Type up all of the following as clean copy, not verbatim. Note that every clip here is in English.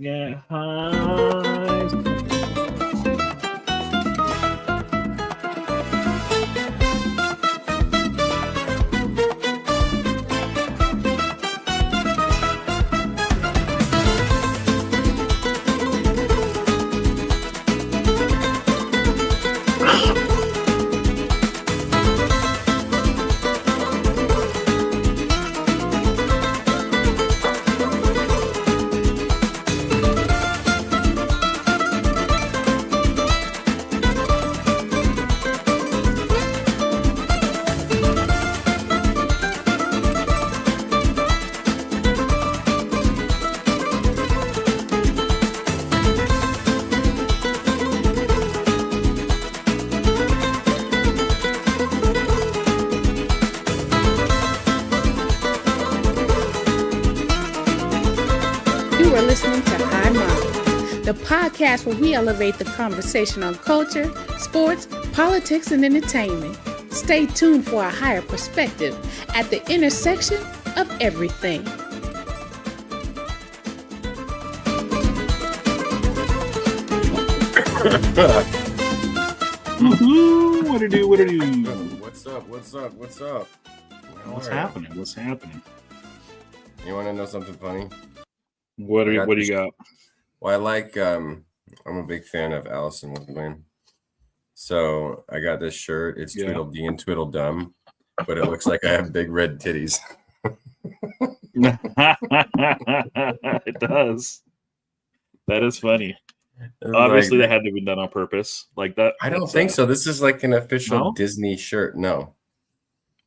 Get high. You are listening to High Mileage, the podcast where we elevate the conversation on culture, sports, politics, and entertainment. Stay tuned for a higher perspective at the intersection of everything. What it do? What it do? What's up? What's happening? What's happening? You want to know something funny? What do you got? Well, I'm a big fan of Alice in Wonderland. So I got this shirt. It's Tweedledee and Tweedledum, but it looks like I have big red titties. It does. That is funny. Obviously, that had to be done on purpose, like that. I don't think so. This is like an official Disney shirt. No.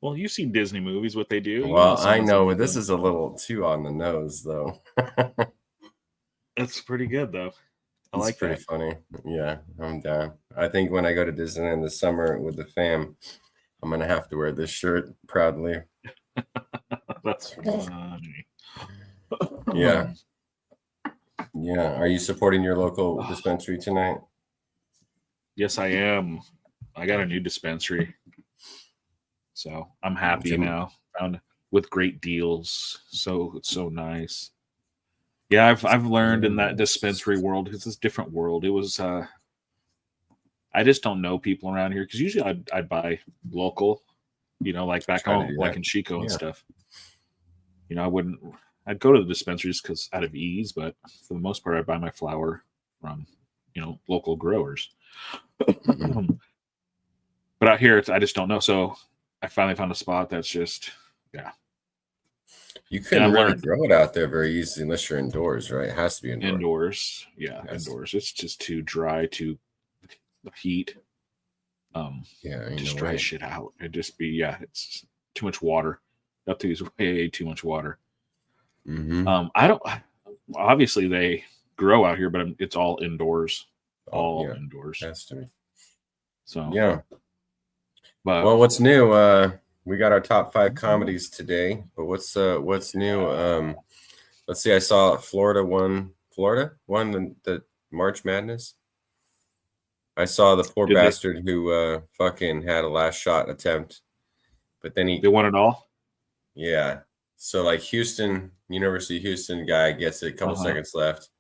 Well, you've seen Disney movies, what they do. Well, I know, but this is a little too on the nose, though. That's pretty good, though. It's pretty funny. Yeah, I'm down. I think when I go to Disneyland this summer with the fam, I'm going to have to wear this shirt proudly. That's funny. Yeah. Yeah. Are you supporting your local dispensary tonight? Yes, I am. I got a new dispensary. So I'm happy now. Found with great deals. So it's so nice. Yeah, I've learned in that dispensary world, it's this different world. It was I just don't know people around here because usually I'd buy local, like back home, like in Chico and stuff. I'd go to the dispensaries because out of ease, but for the most part, I buy my flower from, local growers. But out here, I just don't know. So I finally found a spot that's just, You couldn't really grow it out there very easily unless you're indoors, right? It has to be indoors. Indoors. Yeah, indoors. It's just too dry, too the heat. Just dry shit out. It'd just be, it's too much water. Up to is way too much water. Mm-hmm. I don't, obviously they grow out here, but it's all indoors. Indoors. Has to be. So, But what's new? We got our top 5 comedies today, but what's new? Let's see. I saw Florida won the March Madness. I saw the poor bastard who fucking had a last shot attempt, but then they won it all. Yeah. So like University of Houston guy gets it, a couple seconds left.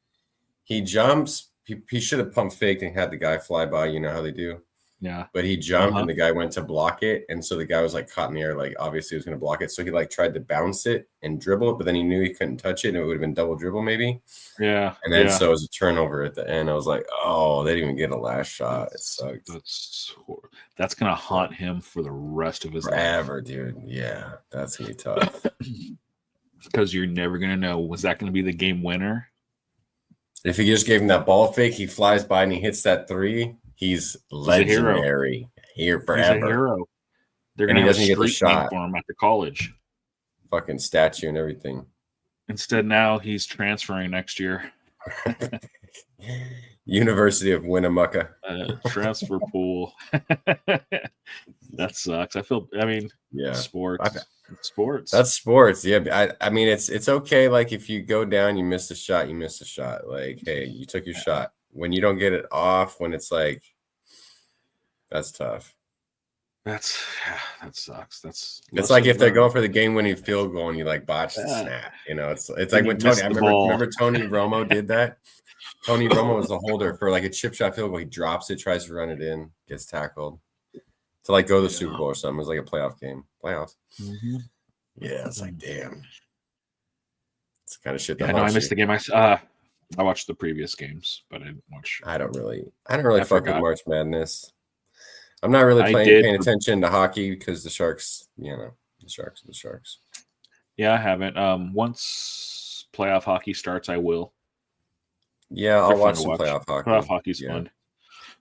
He jumps. He should have pump faked and had the guy fly by. You know how they do. Yeah. But he jumped and the guy went to block it. And so the guy was like caught in the air, like obviously he was going to block it. So he like tried to bounce it and dribble it, but then he knew he couldn't touch it and it would have been double dribble maybe. Yeah. And then so it was a turnover at the end. I was like, oh, they didn't even get a last shot. It sucked. That's going to haunt him for the rest of his life. Forever, dude. Yeah. That's going to be tough. Because you're never going to know. Was that going to be the game winner? If he just gave him that ball fake, he flies by and he hits that 3. He's legendary here forever. He's a hero. They're going to have a street name for him at the college. Fucking statue and everything. Instead, now he's transferring next year. University of Winnemucca. Transfer pool. That sucks. Sports. That's sports. Yeah. I mean, it's okay. Like if you go down, you miss the shot, you miss the shot. Like, hey, you took your shot. When you don't get it off, when it's like, that's tough. That sucks. It's like if they're going for the game-winning field goal and you like botch the snap. It's like when Tony. I remember Tony Romo did that. Tony Romo was the holder for like a chip shot field goal. He drops it, tries to run it in, gets tackled to like go to the Super Bowl or something. It was like a playoff game. Playoffs. Mm-hmm. Yeah, it's like damn. It's the kind of shit that. I missed the game. I watched the previous games, but I didn't watch. I don't really fuck with March Madness. I'm not really paying attention to hockey because the Sharks, the Sharks are the Sharks. Yeah, I haven't. Once playoff hockey starts, I will. Yeah, I'll watch some playoff hockey. Playoff hockey's fun.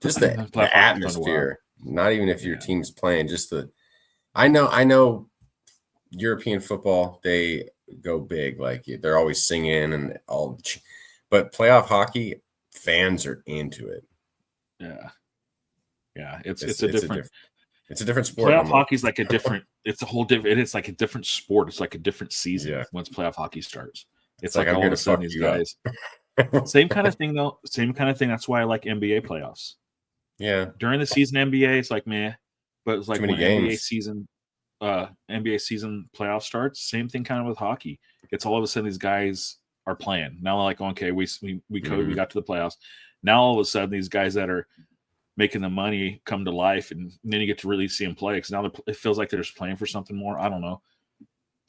Just the atmosphere. Not even if your team's playing, just the. I know. European football, they go big. Like they're always singing and all, but playoff hockey, fans are into it. Yeah. Yeah, it's a different sport. Playoff hockey's like a different. It's a whole different. It's like a different sport. It's like a different season once playoff hockey starts. It's like all of a sudden these guys. Same kind of thing though. Same kind of thing. That's why I like NBA playoffs. Yeah. During the season, NBA, it's like meh, but it's like when NBA season playoff starts. Same thing kind of with hockey. It's all of a sudden these guys are playing now. Like okay, we got to the playoffs. Now all of a sudden these guys that are making the money come to life, and then you get to really see them play because now it feels like they're just playing for something more. I don't know.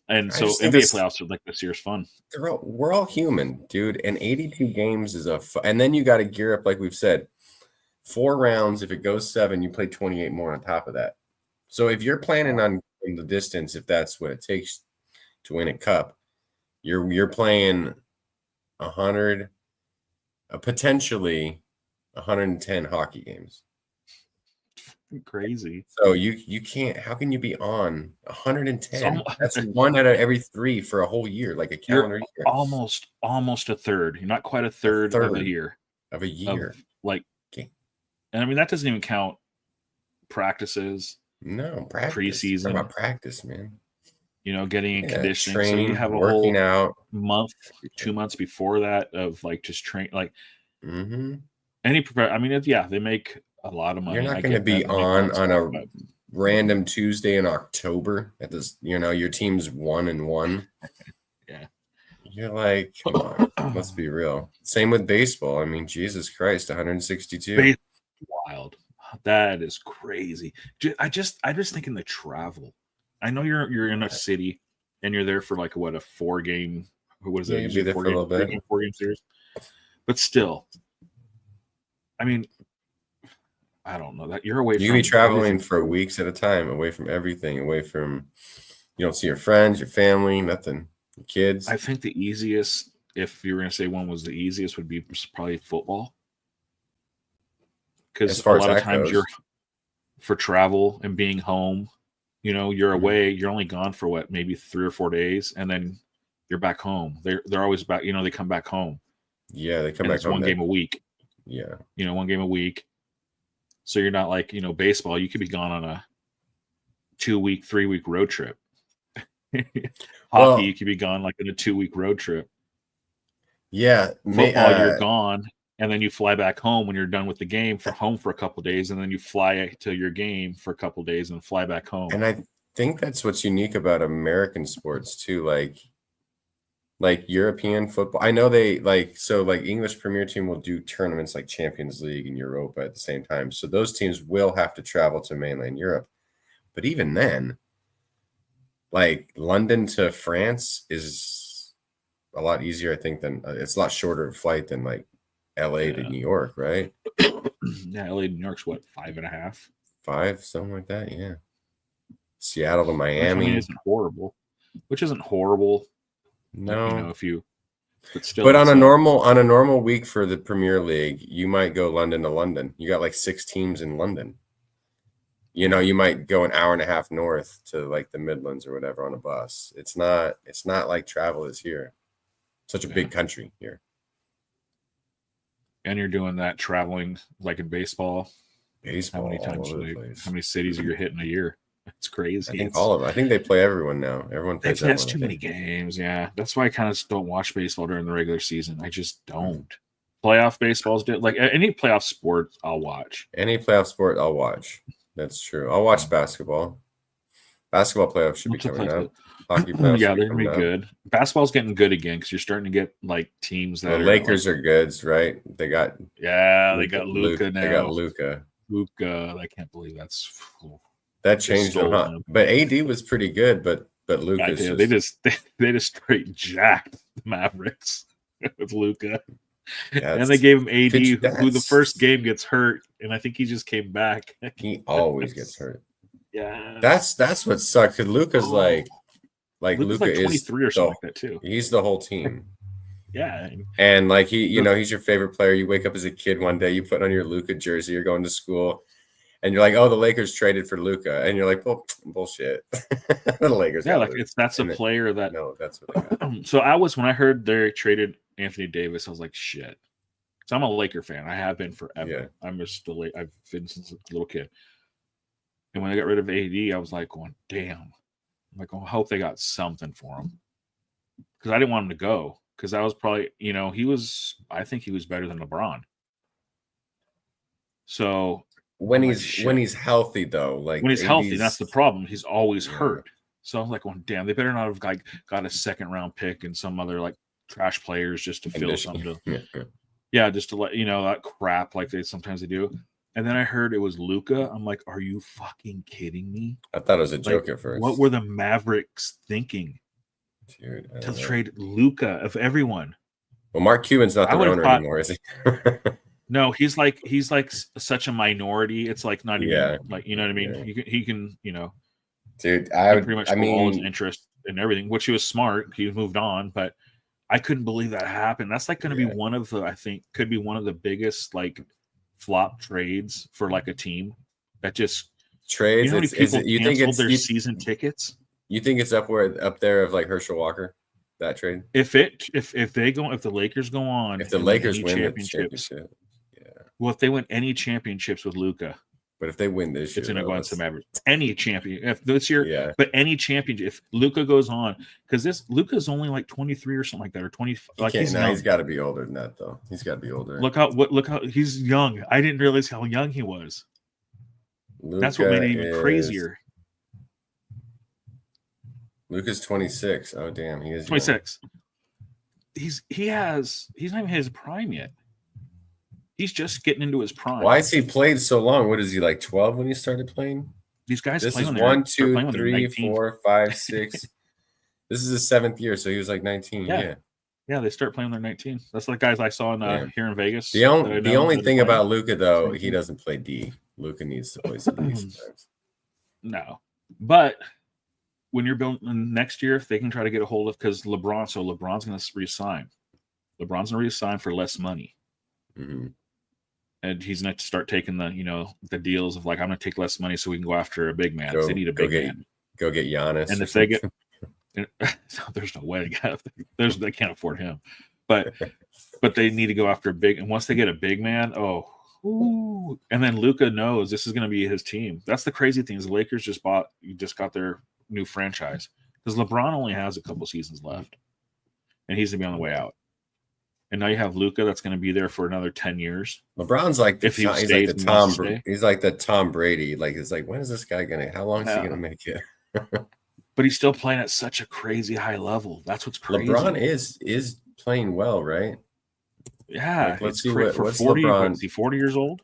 And so NBA playoffs are like this year's fun. We're all human, dude. And 82 games is and then you got to gear up, like we've said, 4 rounds. If it goes 7, you play 28 more on top of that. So if you're planning on the distance, if that's what it takes to win a cup, you're playing 100, potentially 110 hockey games. Crazy. So you can't. How can you be on 110? That's 1 out of every 3 for a whole year, like a calendar year. Almost a third. You're not quite a third of a year. And I mean that doesn't even count practices. No, practice. Preseason. About practice, man. Getting in conditioning. Training, so you have a working whole out month, 2 months before that of like just train like. Mm-hmm. I mean, they make a lot of money. You're not going to be on a random Tuesday in October at this. Your team's 1-1. Yeah, you're like, come on, let's be real. Same with baseball. I mean, Jesus Christ, 162. Wild. That is crazy. I just thinking the travel. I know you're in a city and you're there for like a 4-game. What is it? You'd be there for a little bit. 4-game series, but still. I mean, I don't know that you're away. You can be traveling for weeks at a time, away from everything, away from you don't see your friends, your family, nothing, your kids. I think the easiest, if you were going to say one was the easiest, would be probably football, because a lot of times you're for travel and being home. You're away. You're only gone for maybe 3 or 4 days, and then you're back home. They're always back. They come back home. Yeah, they come back home. 1 game a week. Yeah. 1 game a week. So you're not like, baseball, you could be gone on a 2-week, 3-week road trip. Hockey, you could be gone like in a 2-week road trip. Yeah. Football, you're gone. And then you fly back home when you're done with the game for a couple of days. And then you fly to your game for a couple of days and fly back home. And I think that's what's unique about American sports too. Like European football. I know they English Premier Team will do tournaments like Champions League and Europa at the same time. So those teams will have to travel to mainland Europe. But even then, like London to France is a lot easier, I think, than it's a lot shorter flight than like LA to New York, right? Yeah, LA to New York's 5.5? 5, something like that, yeah. Seattle to Miami. Which isn't horrible. No, but still. But on a normal week for the Premier League, you might go London to London. You got like 6 teams in London. You might go an hour and a half north to like the Midlands or whatever on a bus. It's not like travel is here. Such a big country here. And you're doing that traveling like in baseball. How many times? How many cities are you hitting a year? It's crazy. I think they play everyone now. Everyone plays. That's too many games. Yeah, that's why I kind of don't watch baseball during the regular season. I just don't. Playoff baseball's like any playoff sport I'll watch. Any playoff sport I'll watch. That's true. I'll watch basketball. Basketball playoffs should be coming up. Hockey playoffs yeah, they're gonna be good. Basketball's getting good again because you're starting to get like teams that the Lakers are good, right? They got they got Luka now. They got Luka. I can't believe that changed them, huh? But AD was pretty good, but Luka. Yeah, they just straight jacked the Mavericks with Luka. And they gave him AD, who the first game gets hurt, and I think he just came back. He always gets hurt. Yeah, that's what sucks. Because Luka's like Luka is 23 or something like that too. He's the whole team. Yeah, and like he's your favorite player. You wake up as a kid one day, you put on your Luka jersey, you're going to school, and you're like, "Oh, the Lakers traded for Luka," and you're like, "Well, bullshit." The Lakers, yeah, like that's a player that. No, that's what they got. So when I heard they traded Anthony Davis, I was like, "Shit." So I'm a Laker fan. I have been forever. Yeah. I've been since a little kid. And when they got rid of AD, I was like, going, damn. I'm like, I hope they got something for him. Because I didn't want him to go. Because that was probably, I think he was better than LeBron. So when he's healthy, though, like when he's healthy, that's the problem. He's always hurt. So I was like, going, damn, they better not have got a second round pick and some other like trash players just to fill something. Yeah, just to let that crap like they sometimes do. And then I heard it was Luka. I'm like, are you fucking kidding me? I thought it was a joke at first. What were the Mavericks thinking? Dude, to trade Luka of everyone. Well, Mark Cuban's not the owner anymore, is he? No, he's like such a minority. It's like not even like you know what I mean. Yeah. He can Dude, pretty much all his interest in everything, which he was smart. He moved on, but I couldn't believe that happened. That's like going to be one of the biggest like flop trades for like a team that just trades. You know think it's their season tickets? You think it's up there of like Herschel Walker, that trade? If the Lakers go on, if the Lakers win the championship, well, if they win any championships with Luka, but if they win this year, it's going to go into the Mavericks. Any champion, if this year, but any championship, if Luka goes on, because Luka's only like 23 or something like that, or 25. Like he's got to be older than that, though. He's got to be older. Look how he's young. I didn't realize how young he was. That's what made it even crazier. Luka's 26. Oh damn, he is 26. Young. He's not even his prime yet. He's just getting into his prime. Why has he played so long? What is he, like 12 when he started playing? These guys. This is 1, 2, 3, 4, 5, 6. This is his 7th year, so he was like 19. Yeah, they start playing when they're 19. That's the guys I saw here in Vegas. The only thing about Luka, though, he doesn't play D. Luka needs to play some D sometimes. No, but when you're building next year, if they can try to get a hold of, because LeBron's going to resign. LeBron's going to resign for less money. Mm-hmm. And he's going to start taking the deals of like, I'm going to take less money so we can go after a big man. They need a big man. Go get Giannis. And if they get, there's no way they can't afford him. But they need to go after a big. And once they get a big man, and then Luka knows this is going to be his team. That's the crazy thing is the Lakers just got their new franchise because LeBron only has a couple seasons left, and he's going to be on the way out. And now you have Luka that's going to be there for another 10 years. LeBron's like he's like the Tom Brady. Like it's like, when is this guy gonna? How long is he gonna make it? But he's still playing at such a crazy high level. That's what's crazy. LeBron is playing well, right? Yeah, like, let's see for 40. Is he 40 years old?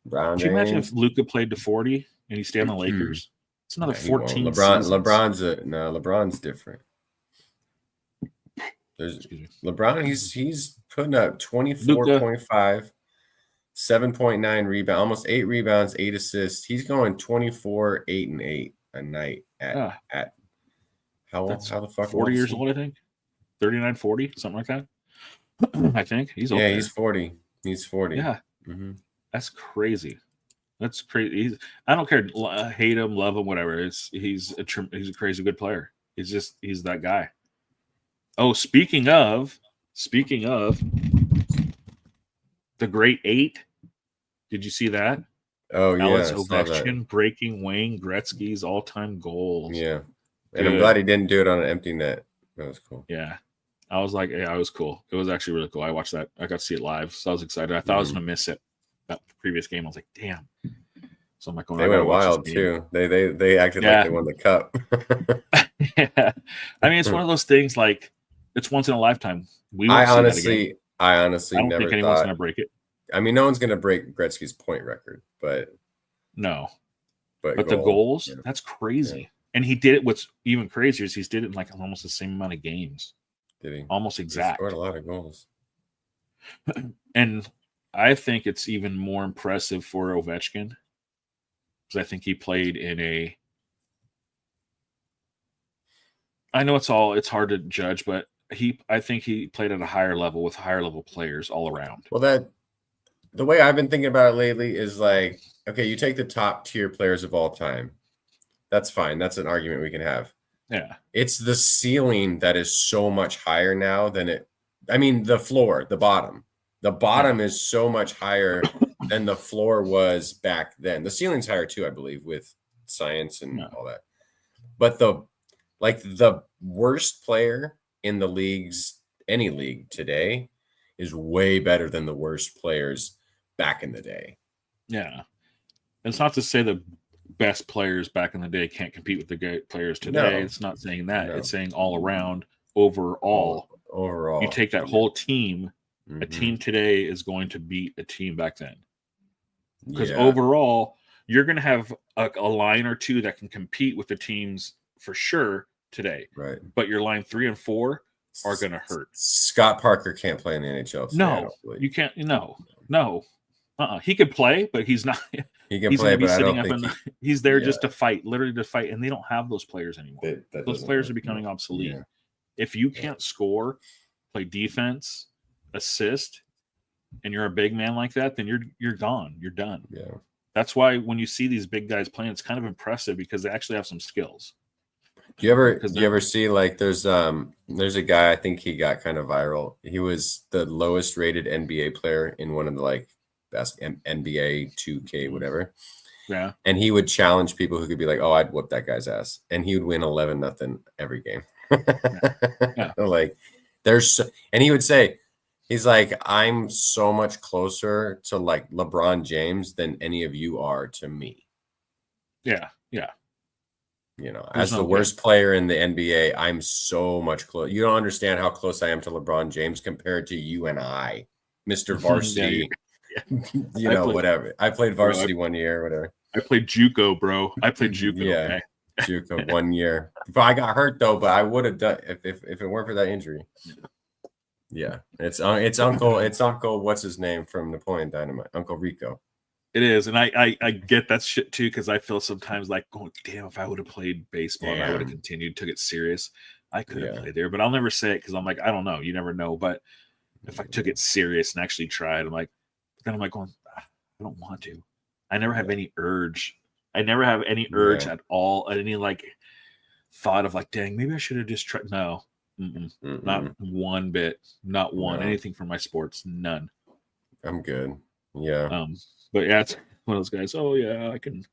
Could you imagine if Luka played to 40 and he stayed on the Lakers? It's another 14. LeBron's different. There's LeBron. He's putting up 24.5, 7.9 rebound, almost 8 rebounds, 8 assists. He's going 24, 8 and 8 a night at how the fuck 40 years old, I think 39, 40, something like that. I think he's old. Yeah, he's 40. He's 40. Yeah, mm-hmm. That's crazy. That's crazy. I don't care. Hate him, love him, whatever. He's a crazy good player. He's that guy. Oh, speaking of the Great Eight, did you see that? Oh, yeah. Alex Ovechkin breaking Wayne Gretzky's all-time goals. Yeah. And I'm glad he didn't do it on an empty net. That was cool. Yeah. I was like, yeah, it was cool. It was actually really cool. I watched that. I got to see it live, so I was excited. I thought I was going to miss it. That previous game, I was like, damn. So I'm like, oh, they went wild too. They acted like they won the cup. Yeah. I mean, it's one of those things like it's once in a lifetime. I honestly I don't never think anyone's thought going to break it. I mean, no one's going to break Gretzky's point record, but no. But the goals, that's crazy. Yeah. And he did it. What's even crazier is he did it in like almost the same amount of games. Did he? Almost exact. He scored a lot of goals. And I think it's even more impressive for Ovechkin because I think he played in a. I know it's hard to judge, but I think he played at a higher level with higher level players all around. Well, the way I've been thinking about it lately is like, okay, you take the top tier players of all time. That's fine. That's an argument we can have. Yeah. It's the ceiling that is so much higher now than the floor, the bottom. The bottom is so much higher than the floor was back then. The ceiling's higher too, I believe, with science and all that. But the worst player in the leagues, any league today, is way better than the worst players back in the day. Yeah. It's not to say the best players back in the day can't compete with the great players today. No. It's not saying that. No. It's saying all around, overall. You take that whole team, a team today is going to beat a team back then. Because overall, you're going to have a line or two that can compete with the teams for sure today. Right. But your line 3 and 4 are going to hurt. Scott Parker can't play in the NHL today. No, you can't. No. He could play, but he's not. He can play, but I don't think he's there just to fight, literally to fight, and they don't have those players anymore. Those players are becoming obsolete. Yeah. If you can't score, play defense, assist, and you're a big man like that, then you're gone. You're done. Yeah. That's why when you see these big guys playing, it's kind of impressive because they actually have some skills. Do you ever see like there's a guy, I think he got kind of viral. He was the lowest rated NBA player in one of the like best NBA 2K whatever. Yeah. And he would challenge people who could be like, "Oh, I'd whoop that guy's ass." And he would win 11-0 every game. Yeah. Like and he would say, he's like, "I'm so much closer to like LeBron James than any of you are to me." Yeah. Yeah. You know, as the worst player in the NBA, I'm so much close. You don't understand how close I am to LeBron James compared to you and I, Mr. Varsity. Whatever. I played varsity 1 year, whatever. I played JUCO, bro. I played JUCO. Yeah, JUCO 1 year. But I got hurt though. But I would have done if it weren't for that injury. Yeah, it's Uncle. What's his name from Napoleon Dynamite? Uncle Rico. It is, and I get that shit too because I feel sometimes like, oh damn, if I would have played baseball, and I would have continued, took it serious, I could have played there. But I'll never say it because I'm like, I don't know, you never know. But if I took it serious and actually tried, I'm like going, I don't want to. I never have any urge. I never have any urge at all. Any like thought of like, dang, maybe I should have just tried. No, not one bit, not one. No. Anything from my sports, none. I'm good. Yeah. But yeah, it's one of those guys. Oh yeah, I can.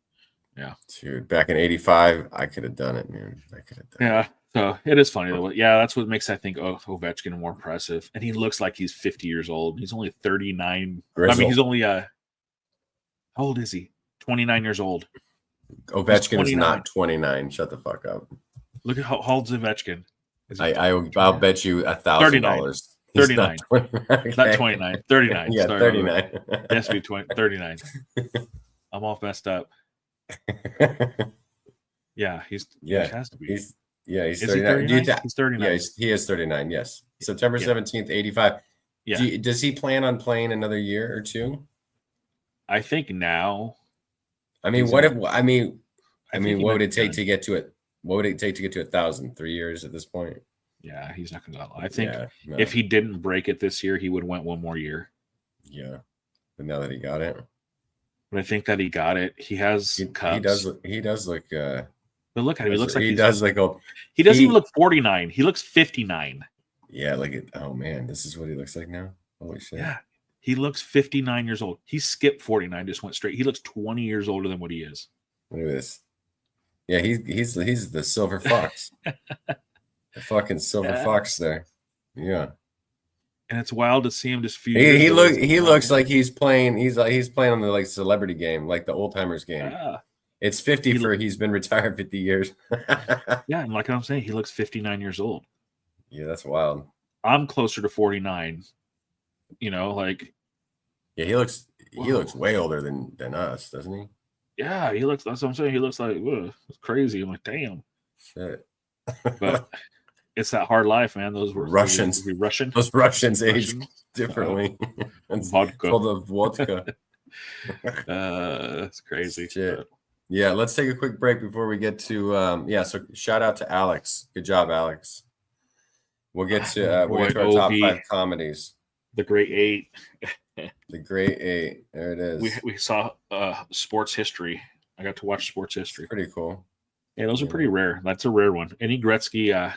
Yeah. Dude, back in '85, I could have done it, man. I could have done it. Yeah. So it is funny though. Yeah, that's what makes I think Ovechkin more impressive. And he looks like he's 50 years old. He's only 39. Grizzle. I mean, he's only how old is he? 29 years old. Ovechkin is not 29. Shut the fuck up. Look at how old's Ovechkin. I'll bet you $1,000. 39. Okay. Not 29. 39. Yeah, sorry, 39. It has to be 39. I'm all messed up. Yeah, he has to be. He's 39. He's 39. Yeah, he is 39, yes. September 17th, 85. Yeah. Does he plan on playing another year or two? I think now. I mean, what would it take to get to it? What would it take to get to 1,000? 3 years at this point? Yeah, he's not going to. I think if he didn't break it this year, he would have went one more year. Yeah, but now that he got it, but I think that he got it. He has cups. He does look. But look at him. He looks like he does look old. He doesn't even look 49. He looks 59. Yeah, oh man, this is what he looks like now. Holy shit. Yeah, he looks 59 years old. He skipped 49, just went straight. He looks 20 years older than what he is. Look at this. Yeah, he's the silver fox. The fucking silver fox there. Yeah. and it's wild to see him just few. He looks like he's playing. He's playing on the like celebrity game, like the old timers game. Yeah. It's 50 he's been retired 50 years. Yeah, and like I'm saying, he looks 59 years old. Yeah, that's wild. I'm closer to 49. You know, like he looks way older than us, doesn't he? Yeah, he looks. That's what I'm saying. He looks like it's crazy. I'm like, damn. Shit. But it's that hard life, man. Those were Russians. Those Russians age differently. Vodka. Full of vodka. It's crazy. Shit. But. Yeah, let's take a quick break before we get to so shout out to Alex. Good job, Alex. We'll get to our top 5 comedies. The Great 8. The Great 8. There it is. We saw Sports History. I got to watch Sports History. Pretty cool. Yeah, those are pretty rare. That's a rare one. Any Gretzky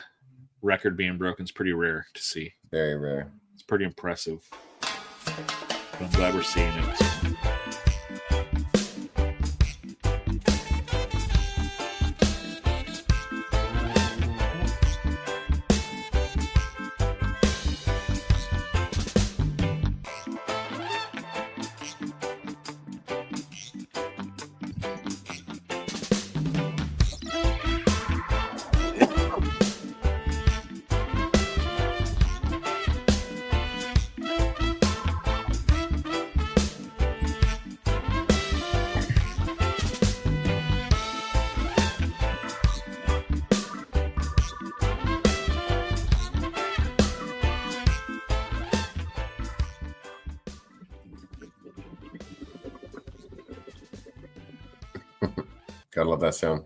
record being broken is pretty rare to see. Very rare. It's pretty impressive. I'm glad we're seeing it. Gotta love that sound.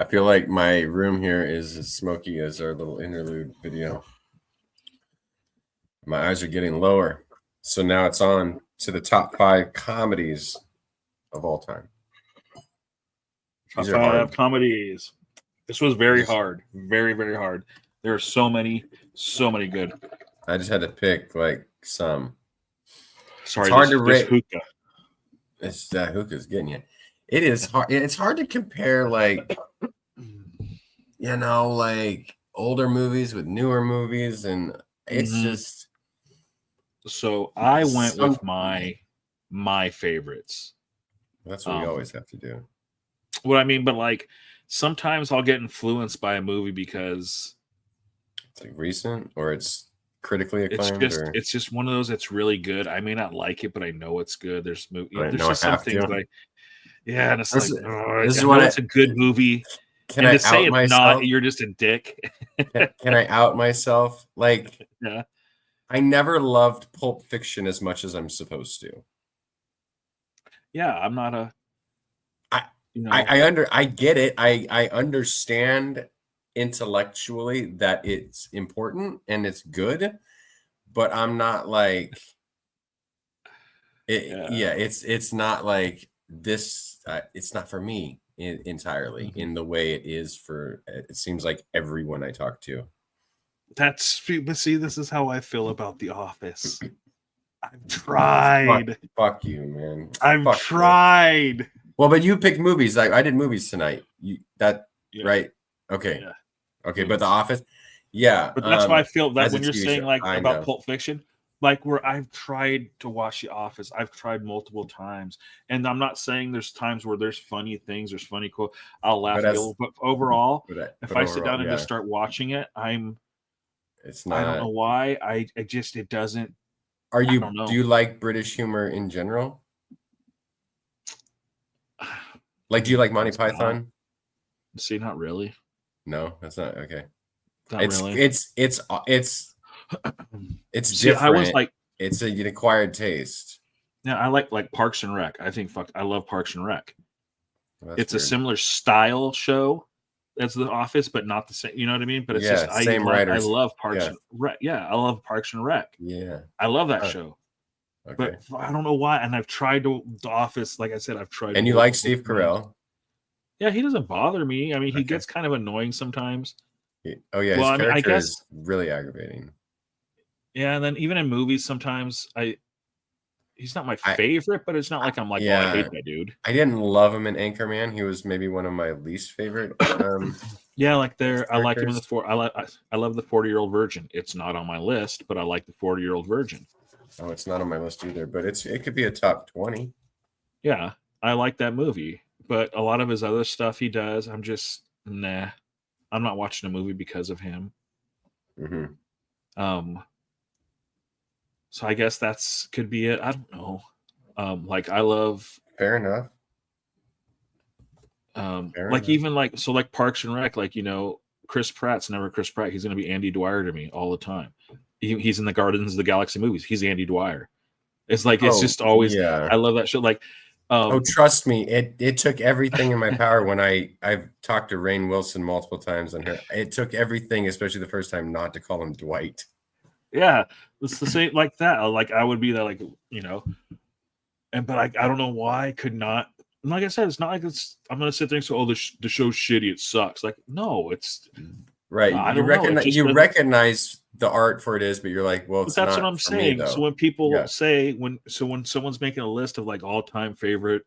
I feel like my room here is as smoky as our little interlude video. My eyes are getting lower. So now it's on to the top 5 comedies of all time. Top 5 comedies. This was very hard. Very, very hard. There are so many good. I just had to pick like some. Sorry, it's hard to rate. Hookah. It's that hookah's getting you. It is hard. It's hard to compare, like, like older movies with newer movies, and it's just. So I went with my favorites. That's what we always have to do. What I mean, but like sometimes I'll get influenced by a movie because it's like recent or it's critically acclaimed. It's just one of those that's really good. I may not like it, but I know it's good. There's there's just some things like. Yeah, and it's this is what it's a good movie. Can I say it's myself? Not? You're just a dick. Can I out myself? Like, yeah, I never loved Pulp Fiction as much as I'm supposed to. Yeah, I'm not a. I get it. I understand intellectually that it's important and it's good, but I'm not like. It's not like. This it's not for me entirely in the way it is for it seems like everyone I talk to. But see, this is how I feel about The Office. I've tried. Fuck you, man. I've tried. You. Well, but you picked movies. Like I did movies tonight. Right? Okay. Yeah. Okay, but The Office. Yeah. But that's why I feel that when you're saying like about Pulp Fiction. Like where I've tried to watch The Office, I've tried multiple times, and I'm not saying there's times where there's funny things, there's funny quote, I'll laugh. But overall, if I sit down and just start watching it, it's not. I don't know why. It doesn't. Do you like British humor in general? Like, do you like Monty Python? See, not really. No, that's not okay. Really. It's See, different. I was like, it's an acquired taste. Yeah, I like Parks and Rec. I love Parks and Rec. Well, it's weird. A similar style show as The Office, but not the same. You know what I mean? But it's just same writers. I love Parks and Rec. Yeah, I love Parks and Rec. Yeah, I love that show. Okay. But I don't know why. And I've tried The Office. Like I said, I've tried. And you like Steve Carell? Yeah, he doesn't bother me. I mean, he gets kind of annoying sometimes. Oh yeah, his character is really aggravating. Yeah, and then even in movies, sometimes he's not my favorite, but it's not like I'm like, I hate that dude. I didn't love him in Anchorman. He was maybe one of my least favorite Yeah, like there, I like him in the characters? four. I love the 40-year-old virgin. It's not on my list, but I like the 40-year-old virgin. Oh, it's not on my list either, but it could be a top 20. Yeah, I like that movie, but a lot of his other stuff he does, I'm just nah. I'm not watching a movie because of him. Mm-hmm. So I guess that's could be it. I don't know. Like I love Fair enough. like enough. even like so like Parks and Rec, like Chris Pratt's never Chris Pratt. He's gonna be Andy Dwyer to me all the time. He's in the Guardians of the Galaxy movies. He's Andy Dwyer. It's like it's just always. Yeah. I love that shit. Like, trust me, it took everything in my power when I've talked to Rainn Wilson multiple times on her. It took everything, especially the first time, not to call him Dwight. Yeah, it's the same like that. Like I would be that, like but I don't know why I could not. And like I said, it's not like I'm gonna sit there and say, "Oh, the show's shitty. It sucks." Like, no, it's right. You recognize the art for it is, but you're like, well, it's that's not what I'm saying. So when people say when someone's making a list of like all-time favorite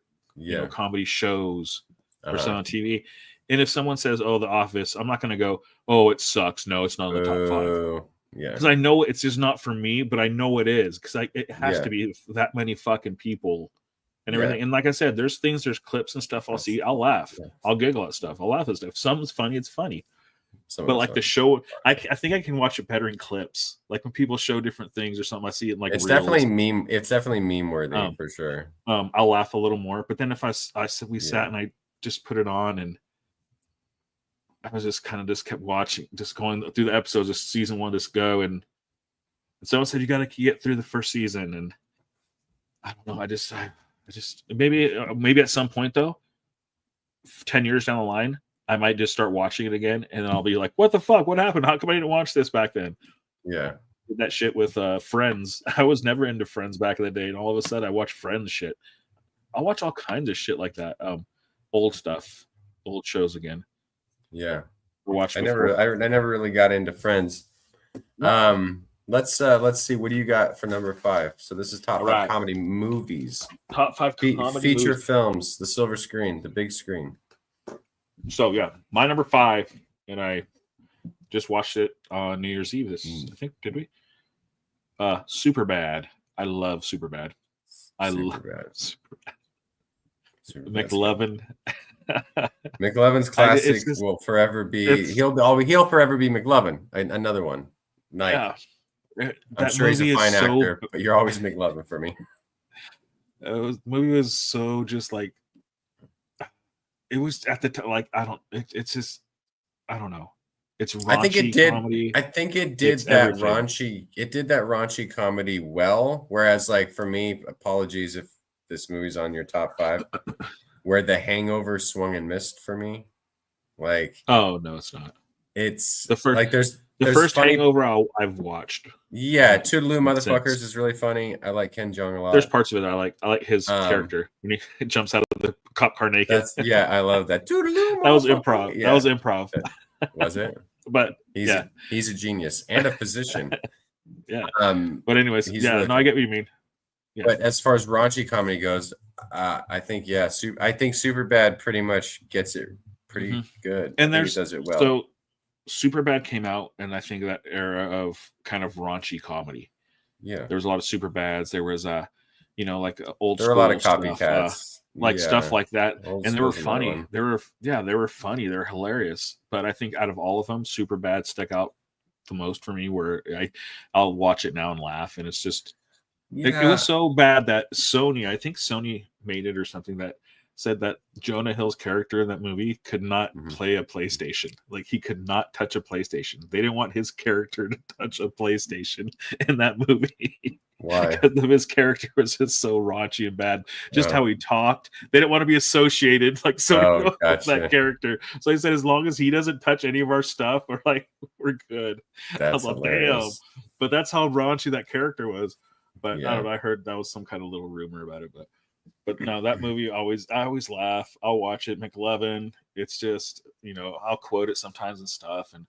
comedy shows or something on TV, and if someone says, "Oh, The Office," I'm not gonna go, "Oh, it sucks." No, it's not in the top 5. Yeah, because I know it's just not for me, but I know it is because it has to be that many fucking people and everything. And like I said, there's clips and stuff I'll see. I'll laugh. I'll giggle at stuff. I'll laugh at stuff. If something's funny, it's funny. But like the show, I think I can watch it better in clips. Like when people show different things or something, I see it in like it's reels. definitely meme. It's definitely meme worthy for sure. I'll laugh a little more. But then if we sat and I just put it on and I was just kept watching, just going through the episodes of season 1, just go and someone said you got to get through the first season, and I don't know. I just maybe at some point though, 10 years down the line, I might just start watching it again, and then I'll be like, "What the fuck? What happened? How come I didn't watch this back then?" Yeah, did that shit with Friends. I was never into Friends back in the day, and all of a sudden I watch Friends shit. I'll watch all kinds of shit like that. Old stuff, old shows again. Yeah, I never really got into Friends. Let's see. What do you got for number 5? So this is top 5 comedy movies. Top 5 comedy feature movies. films, the silver screen, the big screen. So yeah, my number 5, and I just watched it on New Year's Eve. I think, did we? Superbad. I love Superbad. McLovin. McLovin's classic will forever be. He'll forever be McLovin. Another one. Night. Yeah, I'm sure he's a fine actor, but you're always McLovin for me. The movie was so just like. It was at the time, like it's just I don't know. It's raunchy I think it did. Comedy. I think it did that raunchy. It did that raunchy comedy well. Whereas, like for me, apologies if this movie's on your top 5, where The Hangover swung and missed for me. Like, oh no, it's not. It's the first. Like there's first funny, Hangover I've watched. Yeah, Toodaloo Motherfuckers is really funny. I like Ken Jeong a lot. There's parts of it I like. I like his character when he jumps out of the cop car naked. I love that. Toodaloo. That was improv. Yeah. That was improv. Was it? But he's a genius and a physician. Yeah. But anyways, really I get what you mean. Yeah. But as far as raunchy comedy goes, I think Superbad pretty much gets it pretty good. And he does it well. So Superbad came out, and I think that era of kind of raunchy comedy. Yeah, there was a lot of Superbads. There was like old. There were a lot of copycats, stuff like that, and they were funny. They were funny. They were hilarious. But I think out of all of them, Superbad stuck out the most for me. Where I'll watch it now and laugh, and it's just it was so bad that I think Sony made it or something that said that Jonah Hill's character in that movie could not play a PlayStation. Like he could not touch a PlayStation. They didn't want his character to touch a PlayStation in that movie. Why? Because his character was just so raunchy and bad. Just how he talked. They didn't want to be associated with that character. So he said, as long as he doesn't touch any of our stuff, we're good. That's damn. But that's how raunchy that character was. But I don't know. I heard that was some kind of little rumor about it, but no, that movie I always laugh. I'll watch it. McLovin. It's just, I'll quote it sometimes and stuff. And,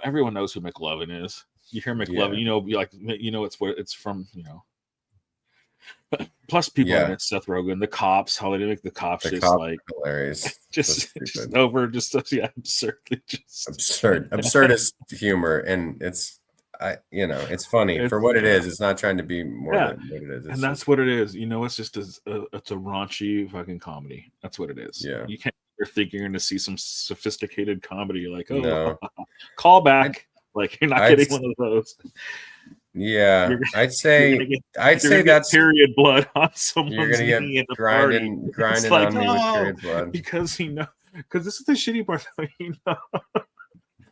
everyone knows who McLovin is. You hear McLovin, it's where it's from, Plus, people in it, Seth Rogen, the cops, how they make the cops just like hilarious, just over, just absurdly, just absurdist humor, and it's it's funny for what it is. It's not trying to be more than what it is, and that's what it is. It's just it's a raunchy fucking comedy. That's what it is. Yeah, you can't. You're thinking you're going to see some sophisticated comedy, like call back. Like you're not getting one of those. Yeah, I'd say that's period blood on someone's you're gonna get grinding like, on me with period blood because because this is the shitty part.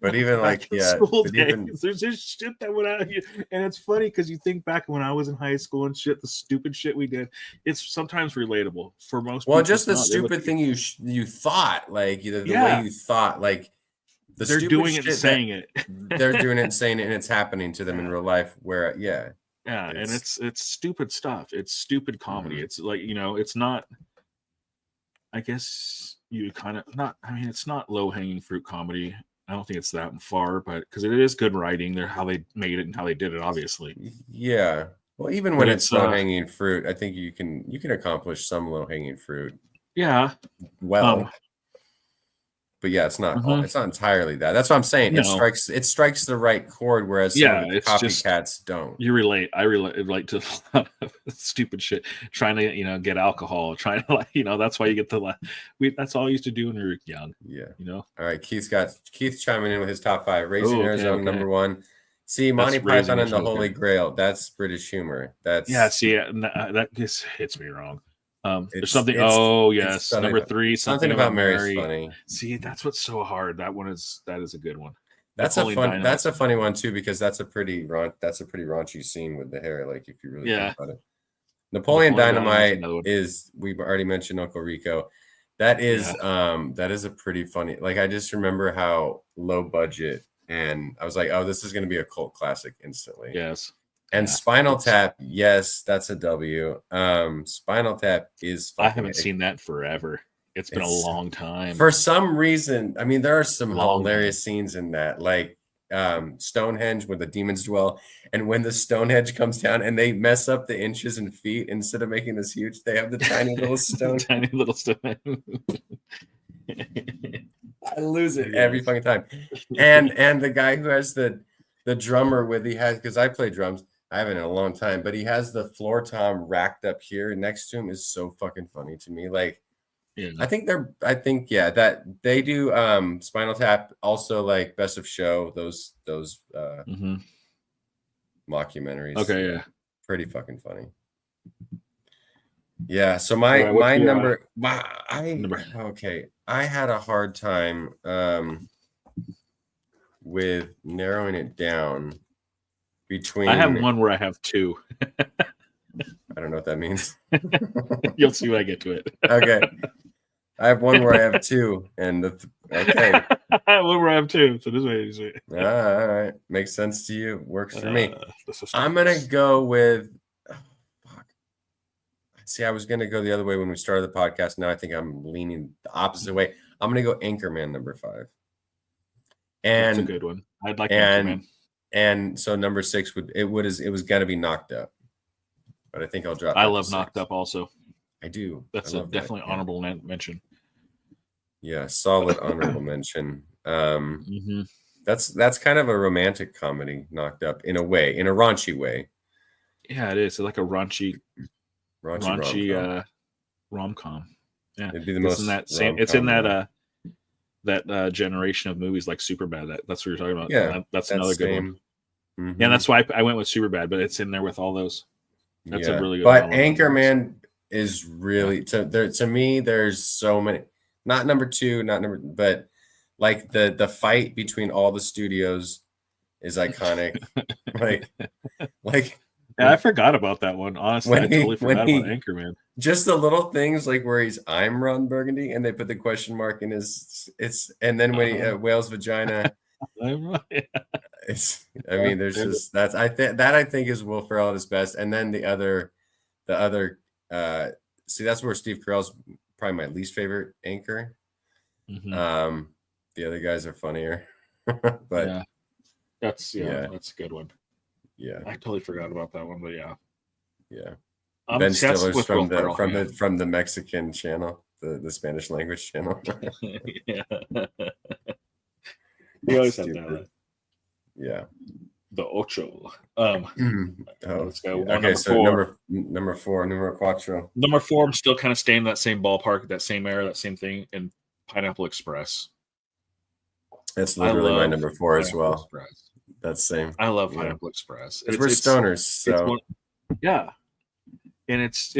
But even like there's just shit that went out here, and it's funny because you think back when I was in high school and shit, the stupid shit we did. It's sometimes relatable for most. Well, just the stupid thing you thought, like the way you thought, like. They're doing it and saying it. They're doing it and saying it, and it's happening to them in real life. Where, and it's stupid stuff. It's stupid comedy. Mm-hmm. It's like it's not. I guess you kind of not. I mean, it's not low hanging fruit comedy. I don't think it's that far, but because it is good writing. They're how they made it and how they did it. Obviously, yeah. Well, even when it's low hanging fruit, I think you can accomplish some low hanging fruit. Yeah. Well. But yeah, it's not. It's not entirely that. That's what I'm saying. No. It strikes the right chord, whereas some of the copycats don't. You relate. I relate to a lot of stupid shit. Trying to get alcohol. Trying to that's why you get that's all I used to do when we were young. Yeah. All right. Keith chiming in with his top 5. Raising Arizona number 1. See, Monty Python and the Holy Grail. That's British humor. That's See, that just hits me wrong. There's something. Yes, number 3. Something about Mary's funny. See, that's what's so hard. That is a good one. That's a funny one too, because that's a pretty raunchy scene with the hair. Like if you really think about it. Napoleon Dynamite is, we've already mentioned Uncle Rico. That is a pretty funny. Like I just remember how low budget, and I was like, oh, this is going to be a cult classic instantly. Yes. And Spinal Tap, yes, that's a W. Spinal Tap is. I haven't seen that forever. It's been a long time. For some reason, I mean, there are some hilarious scenes in that, like Stonehenge, where the demons dwell, and when the Stonehenge comes down and they mess up the inches and feet, instead of making this huge, they have the tiny little stone. Tiny little stone. I lose it every fucking time. And the guy who has the drummer because I play drums. I haven't in a long time, but he has the floor tom racked up here next to him is so fucking funny to me. Like, I think that they do Spinal Tap, also like Best of Show, those mockumentaries. Okay, yeah. Pretty fucking funny. Yeah, so my number I had a hard time with narrowing it down. I have one where I have 2. I don't know what that means. You'll see when I get to it. Okay. I have one where I have 2, and okay. I have one where I have 2. So this way, all right, makes sense to you. Works for me. I'm gonna go with. See, I was gonna go the other way when we started the podcast. Now I think I'm leaning the opposite way. I'm gonna go Anchorman number 5. And that's a good one. I'd like Anchorman. And so number 6 it was gonna be Knocked Up, but I think I'll drop. I love Knocked Up also. I do. That's definitely honorable mention. Yeah, solid honorable mention. That's kind of a romantic comedy, Knocked Up, in a way, in a raunchy way. Yeah, it is. It's like a raunchy rom-com. Yeah, it'd be the most in that same. It's in that that generation of movies like Superbad. That's what you're talking about. Yeah, that's another good one. Mm-hmm. Yeah, that's why I went with Superbad, but it's in there with all those. That's a really good one. But Anchorman is really to me. There's so many. Not number 2, but like the fight between all the studios is iconic. like. Yeah, I forgot about that one. Honestly, I totally forgot about Anchorman. Just the little things like where I'm Ron Burgundy, and they put the question mark in and then when he whale's vagina. It's. I mean, there's just I think is Will Ferrell at his best, and then the other. See, that's where Steve Carell's probably my least favorite anchor. Mm-hmm. The other guys are funnier, but that's a good one. Yeah, I totally forgot about that one, but yeah. I'm Ben obsessed Stiller's with Will Ferrell, from the Mexican channel, the Spanish language channel. Yeah. He always had that. Right? Yeah. The Ocho. Let's go. Yeah. Okay, so number 4, numero cuatro. Number 4, I'm still kind of staying in that same ballpark, that same era, that same thing, and Pineapple Express. That's literally my number 4 as well. Express. That's same. I love Pineapple Express. We're stoners, so yeah. And it's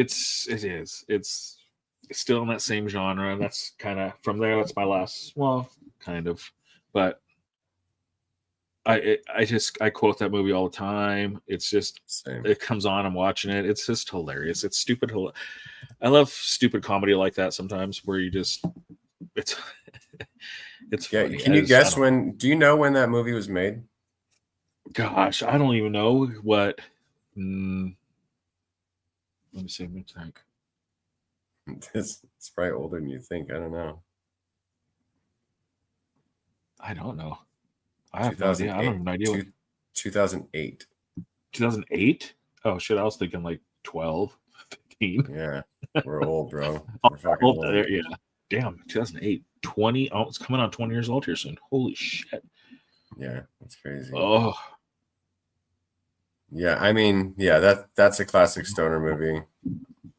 still in that same genre. That's kind of from there. That's my last, well, kind of, but I quote that movie all the time. It's just same. It comes on, I'm watching it. It's just hilarious. It's stupid. I love stupid comedy like that sometimes, where you just it's funny. Can you guess when? Do you know when that movie was made? Gosh, I don't even know what. Let me see. Let me think. It's probably older than you think. I don't know. I don't know. I have no idea. I don't have no idea. 2008. 2008? Oh shit! I was thinking like 12, 15. Yeah, we're old, bro. We're fucking old. old. Yeah. Damn. 2008. 20. Oh, it's coming on 20 years old here soon. Holy shit. Yeah, that's crazy. Oh. Yeah, I mean, yeah, that's a classic stoner movie.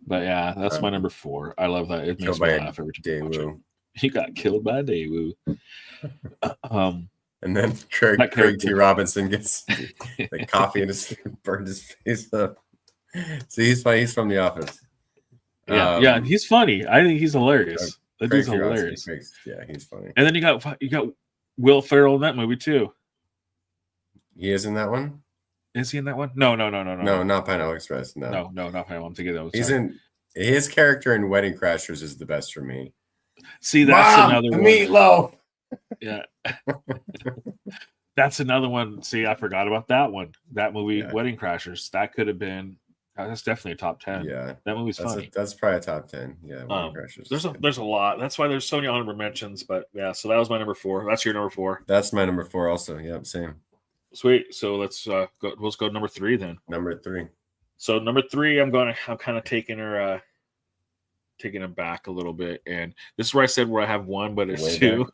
But yeah, that's my number 4. I love that. It makes me laugh every time I watch it. He got killed by Daewoo. And then Craig T. Robinson gets the coffee and burned his face up. See, he's from The Office. Yeah, he's funny. I think he's hilarious. That dude's hilarious. Yeah, he's funny. And then you got Will Ferrell in that movie too. He is in that one? Is he in that one? No. No, not Pineapple Express. No, not Pineapple. I'm thinking that was. He's in. His character in Wedding Crashers is the best for me. See, that's another one. Meatloaf. Yeah. That's another one. See, I forgot about that one. That movie, Wedding Crashers. That could have been. That's definitely a top 10. Yeah, that movie's funny. That's probably a top 10. Yeah, Wedding Crashers. There's a lot. That's why there's so many honorable mentions. But yeah, so that was my number 4. That's your number 4. That's my number 4 also. Yep, same. Sweet. So let's go number 3 then. Number 3. So number 3, I'm kind of taking her back a little bit, and this is where I said where I have 1, but it's 2.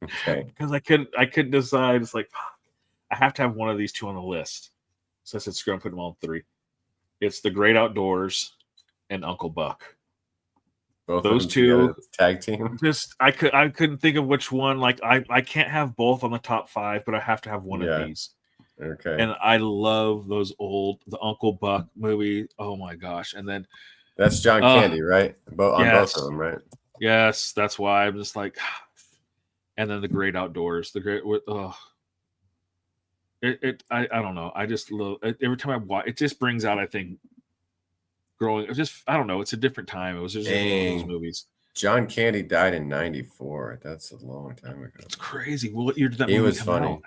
Okay. Because I couldn't decide. It's like I have to have one of these 2 on the list. So I said screw, I'm putting them all in 3. It's The Great Outdoors and Uncle Buck. Both those 2 tag team. Just I couldn't think of which one. Like I can't have both on the top 5, but I have to have one of these. Okay. And I love the Uncle Buck movie. Oh my gosh! And then that's John Candy, right? Both of them, right? Yes, that's why I'm just like. And then The Great Outdoors, I don't know. I just love every time I watch. It just brings out, I think, growing. I don't know. It's a different time. It was just one of those movies. John Candy died in '94. That's a long time ago. It's crazy. Well, what year did that movie come out?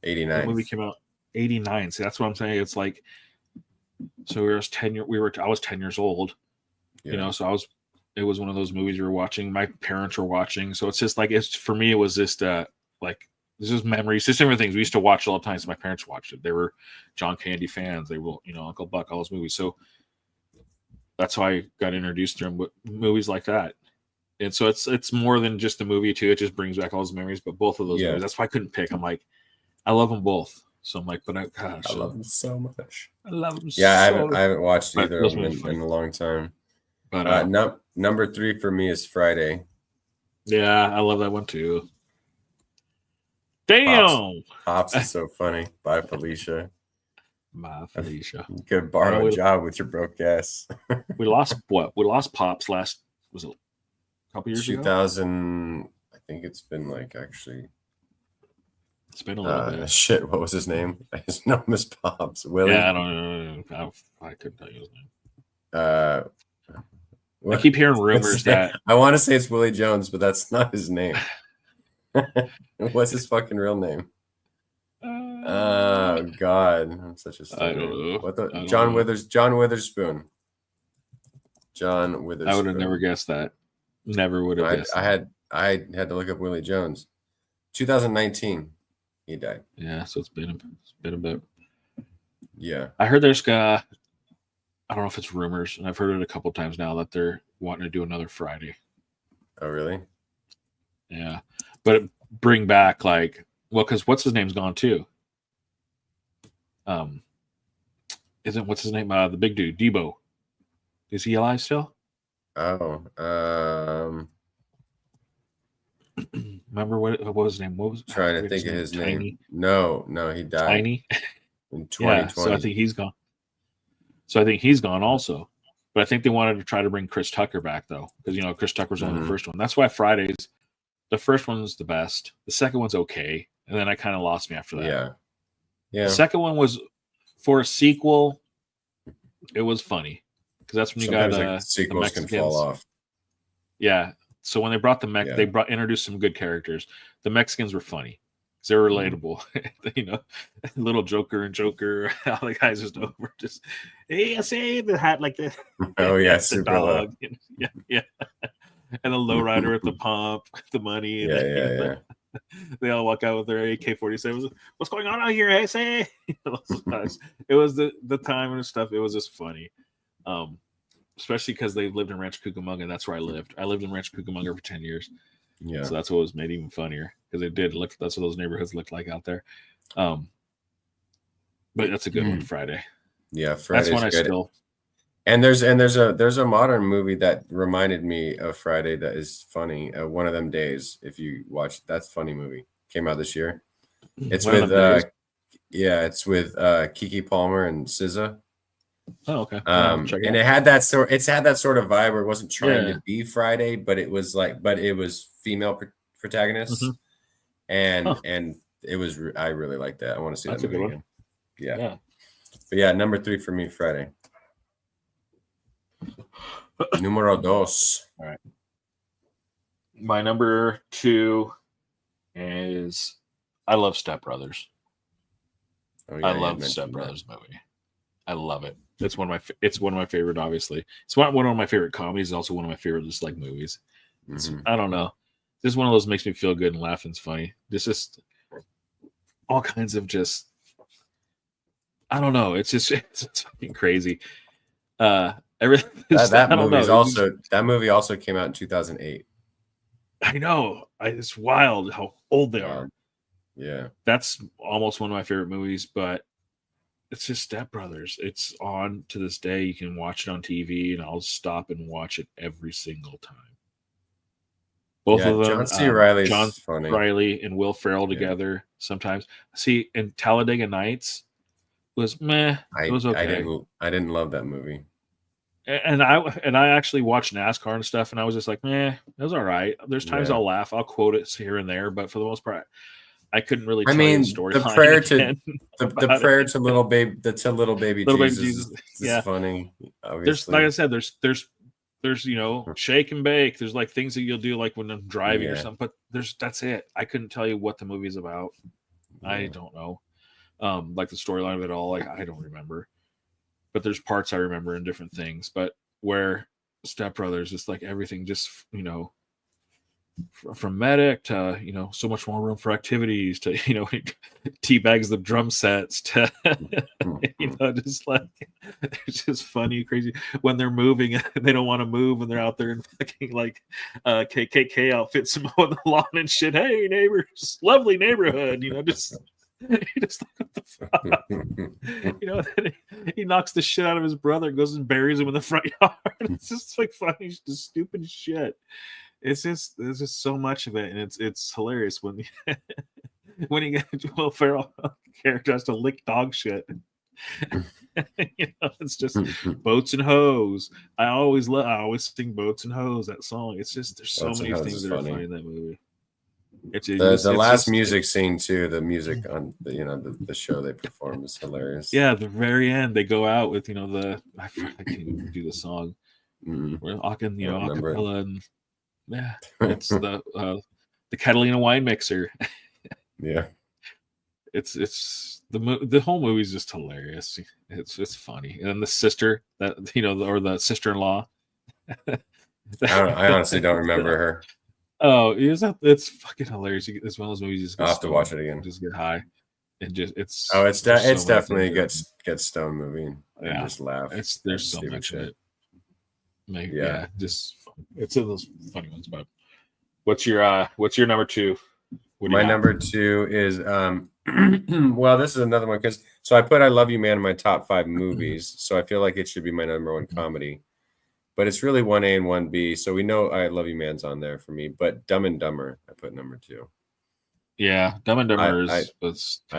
89. That movie came out 89. See, that's what I'm saying. It's like, so I was 10 years old. Yeah. You know, so it was one of those movies we were watching. My parents were watching. So it's just like, for me, it was just like, this is memories, just different things we used to watch all the time. So my parents watched it. They were John Candy fans. They were, Uncle Buck, all those movies. So that's how I got introduced to them with movies like that. And so it's more than just a movie too. It just brings back all those memories. But both of those movies, that's why I couldn't pick. I'm like, I love them both. So I'm like, but I love them so much. I love them. Yeah, I haven't watched either of them in a long time. But number 3 for me is Friday. Yeah, I love that one too. Damn, Pops is so funny. Bye, Felicia. Bye, Felicia. You could borrow a job with your broke ass. We lost what? We lost Pops was it a couple years ago? 2000. I think it's been actually. It's been a little bit. Shit, what was his name? His name was Pops. Willie. Yeah, I don't know. I couldn't tell you his name. I keep hearing rumors that I want to say it's Willie Jones, but that's not his name. What's his fucking real name? Oh God, I'm such a stupid. I don't know. John Witherspoon. John Witherspoon. I would have never guessed that. Never would have guessed. I had to look up Willie Jones. 2019, he died. Yeah, so it's been a bit. Yeah, I heard there's I don't know if it's rumors, and I've heard it a couple times now that they're wanting to do another Friday. Oh, really? Yeah, but bring back because what's his name's gone too. Isn't what's his name? The big dude, Debo. Is he alive still? Oh, remember what was his name? What was trying to think of his name? No, he died. Tiny in 2020. Yeah, so I think he's gone. So I think he's gone also. But I think they wanted to try to bring Chris Tucker back though, because Chris Tucker's on the first one. That's why Fridays, the first one's the best. The second one's okay, and then I kind of lost me after that. Yeah. The second one was for a sequel. It was funny because that's when you got sequels the Mexicans. Can fall off. Yeah. So when they brought they introduced some good characters. The Mexicans were funny because they were relatable. Little Joker and Joker, all the guys just over, just hey, I say the hat like this. Oh yeah, the super dog. Yeah. And the lowrider at the pump, the money. Yeah. They all walk out with their AK-47s. What's going on out here? Hey, say. It was the time and stuff. It was just funny, especially because they lived in Rancho Cucamonga. That's where I lived. I lived in Rancho Cucamonga for 10 years. Yeah. So that's what was made even funnier because it did look. That's what those neighborhoods looked like out there. But that's a good one, Friday. Yeah, Friday's that's one good. I still. And there's a modern movie that reminded me of Friday that is funny. One of Them Days. If you watch, that's a funny movie. Came out this year. It's it's with Keke Palmer and SZA. Oh, okay. And it had that sort of vibe where it wasn't trying to be Friday, but it was female protagonists, and it was. I really like that. I want to see that movie again. Yeah. But yeah, number 3 for me, Friday. Numero dos. All right. My number 2 is I love Step Brothers. Oh, yeah, I love Step Brothers movie. I love it. It's one of my favorite. Obviously, it's one of my favorite comedies. Also, one of my favorite movies. I don't know. This is one of those makes me feel good and laugh and it's funny. This just all kinds of just. I don't know. It's fucking crazy. Everything. That movie also came out in 2008. I know. It's wild how old they are. Yeah. That's almost one of my favorite movies, but it's just Step Brothers. It's on to this day. You can watch it on TV, and I'll stop and watch it every single time. Both of them, John C. Reilly's John funny. Reilly and Will Ferrell together sometimes. See, in Talladega Nights was meh. It was okay. I didn't love that movie. And I actually watched NASCAR and stuff, and I was just like, meh, it was all right. There's times I'll laugh, I'll quote it here and there, but for the most part, I couldn't really. The story. The prayer the prayer to little baby, Jesus. Is funny. Obviously, there's like I said, there's shake and bake. There's like things that you'll do like when I'm driving or something, but that's it. I couldn't tell you what the movie's about. Yeah. I don't know, like the storyline of it all. Like I don't remember. But there's parts I remember in different things. But where Step Brothers, it's like everything just, from medic to, so much more room for activities to, teabags the drum sets to, just like, it's just funny, crazy when they're moving and they don't want to move and they're out there in fucking like KKK outfits and mowing the lawn and shit. Hey, neighbors, lovely neighborhood, just. He just what the fuck? He knocks the shit out of his brother, goes and buries him in the front yard. It's just like funny, just stupid shit. It's just there's just so much of it, and it's hilarious when he gets Will Ferrell character has to lick dog shit. It's just boats and hoes. I always sing boats and hoes, that song. It's just there's so many things that are funny in that movie. The last music scene too. The music on the show they perform is hilarious. Yeah, the very end they go out with I can't even do the song. We're talking acapella and it's the Catalina wine mixer. Yeah, it's the whole movie is just hilarious. It's funny, and then the sister that or the sister-in-law. I honestly don't remember her. Oh, it's fucking hilarious. It's one of those movies. I'll have to watch it again. Just get high, and just it's. It's definitely a good stone movie. and just laugh. There's so much in it. Maybe, Yeah, just it's in those funny ones. But what's your number two? My number two is well, this is another one because I put I Love You Man in my top 5 movies, so I feel like it should be my number 1 comedy. But it's really 1A and 1B, so we know I Love You Man's on there for me. But Dumb and Dumber, I put number 2. Yeah, Dumb and Dumber I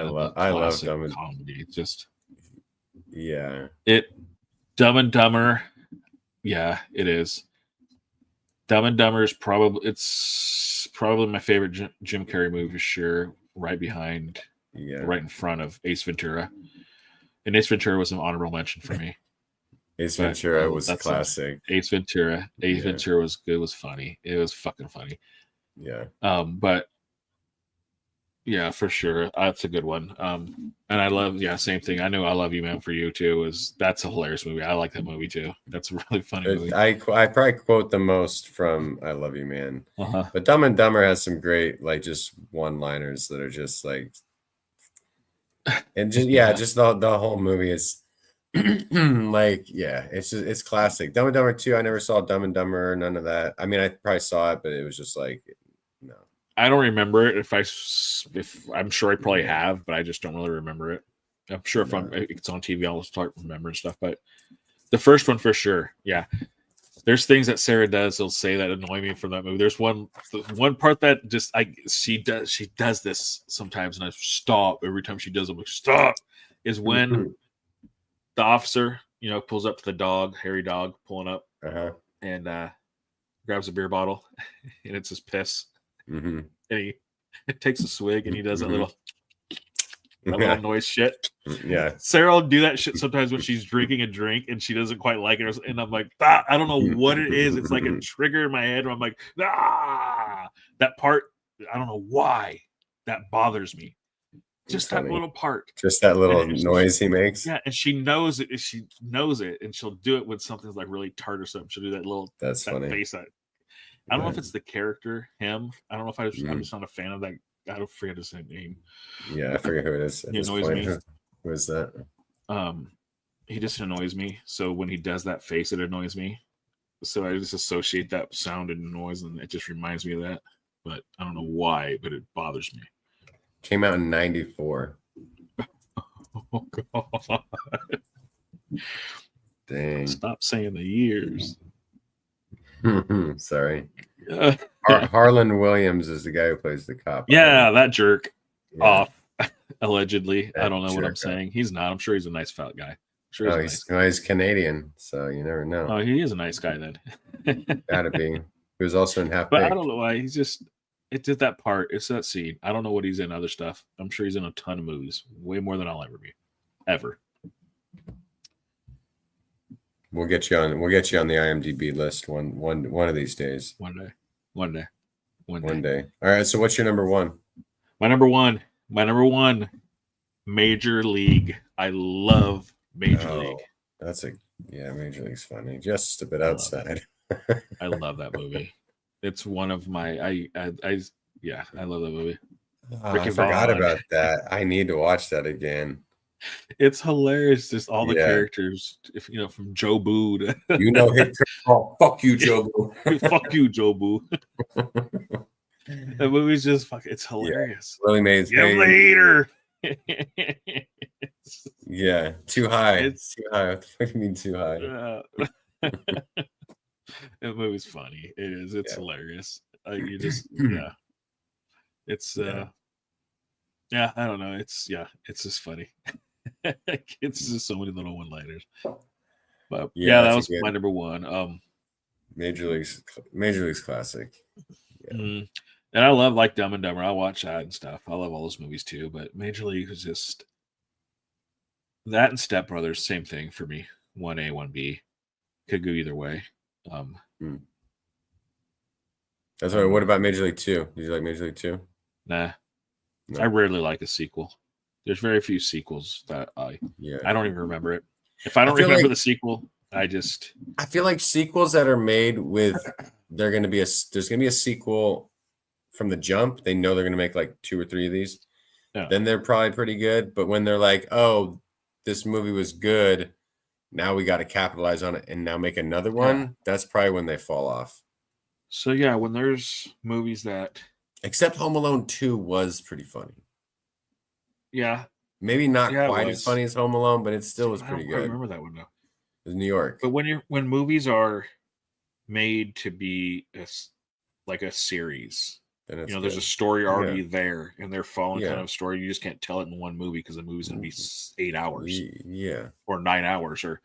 love Dumb and comedy. Just yeah, Dumb and Dumber. Yeah, it is. Dumb and Dumber is probably my favorite Jim Carrey movie for sure. Right behind, right in front of Ace Ventura, and Ace Ventura was an honorable mention for me. Ace Ventura was classic. Ace Ventura was good. Was funny. It was fucking funny. Yeah. But yeah, for sure, that's a good one. And I love, same thing. I know I Love You Man for You too. That's a hilarious movie. I like that movie too. That's a really funny movie. I probably quote the most from I Love You Man. But Dumb and Dumber has some great like just one-liners that are just like, and just just the whole movie is like it's classic. Dumb and Dumber 2. I never saw Dumb and Dumber. None of that. I mean, I probably saw it, but it was just like no. I don't remember it. If I'm sure I probably have, but I just don't really remember it. I'm sure if it's on TV, I'll start remembering stuff. But the first one for sure, yeah. There's things that Sarah does. They'll say that annoy me from that movie. There's one part that just she does this sometimes, and I stop every time she does. I'm like, stop. Is when the officer pulls up to the dog, hairy dog, pulling up, and grabs a beer bottle, and it's his piss. And he takes a swig and he does that little noise shit. Yeah. Sarah will do that shit sometimes when she's drinking a drink and she doesn't quite like it. And I'm like, I don't know what it is. It's like a trigger in my head where I'm like, that part, I don't know why that bothers me. Just that little part. Just that little noise he makes. Yeah, and she knows it. She knows it, and she'll do it when something's like really tart or something. She'll do that little funny face. I don't know if it's the character, him. I don't know if I'm just not a fan of that. I don't forget his name. Yeah, I forget who it is. He annoys me. Who is that? He just annoys me. So when he does that face, it annoys me. So I just associate that sound and noise, and it just reminds me of that. But I don't know why, but it bothers me. Came out in 94. Oh, God. Dang. Stop saying the years. Sorry. Harlan Williams is the guy who plays the cop. Yeah, that jerk off, allegedly. I don't know what I'm saying. He's not. I'm sure he's a nice fat guy. Sure he's Canadian, so you never know. Oh, he is a nice guy then. Gotta be. He was also in Half But Baked. I don't know why. It did that part. It's that scene. I don't know what he's in other stuff. I'm sure he's in a ton of movies. Way more than I'll ever be. Ever. We'll get you on the IMDb list one of these days. One day. All right. So what's your number 1? My number one, Major League. I love Major League. Major League's funny. Just a bit outside. I love that movie. It's one of my I love that movie. I forgot about that. I need to watch that again. It's hilarious, just all the characters. If from Joe Boo to fuck you, Joe Boo. Fuck you, Joe Boo. That movie's just it's hilarious. Willie Mays. Get later. Yeah, too high. It's too high. What the fuck do you mean too high? That movie's funny. It is. It's hilarious. It's I don't know. It's just funny. It's just so many little one-liners. But that was my number 1. Major League's classic. Yeah. And I love like Dumb and Dumber. I watch that and stuff. I love all those movies too. But Major League was just that and Step Brothers, same thing for me. 1A, 1B. Could go either way. That's right. What about Major League 2? Did you like Major League 2? Nah. No. I rarely like a sequel. There's very few sequels that I don't even remember it. If I don't remember the sequel, I feel like sequels that are made with there's gonna be a sequel from the jump. They know they're gonna make like 2 or 3 of these. Yeah. Then they're probably pretty good. But when they're like, oh, this movie was good, now we got to capitalize on it and now make another one. That's probably when they fall off. So yeah, when there's movies that, except Home Alone 2 was pretty funny. Yeah, maybe not quite as funny as Home Alone, but it still was pretty good. I remember that one though. It was New York. But when movies are made to be like a series, there's a story already there, and they're following kind of story. You just can't tell it in one movie because the movie's going to be 8 hours, or 9 hours, or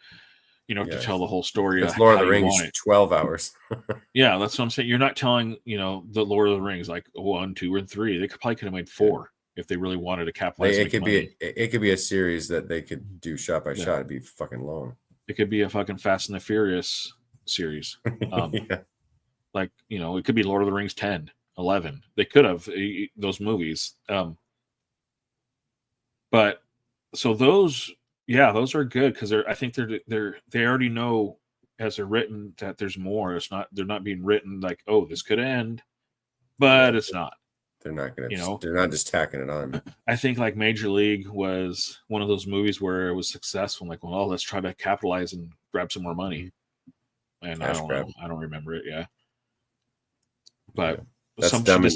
to tell the whole story. It's Lord of the Rings, 12 hours. Yeah, that's what I'm saying. You're not telling the Lord of the Rings like 1, 2, or 3. They probably could have made 4 if they really wanted to capitalize. It could be a series that they could do shot by shot. It'd be fucking long. It could be a fucking Fast and the Furious series. Like, it could be Lord of the Rings 10, 11. They could have those movies. But so those are good because I think they already know as they're written that there's more. They're not being written like, oh, this could end, but it's not. They're not going to, they're not just tacking it on. I think like Major League was one of those movies where it was successful. Like, well, let's try to capitalize and grab some more money. And I don't know. I don't remember it. Yeah. But that's dumb.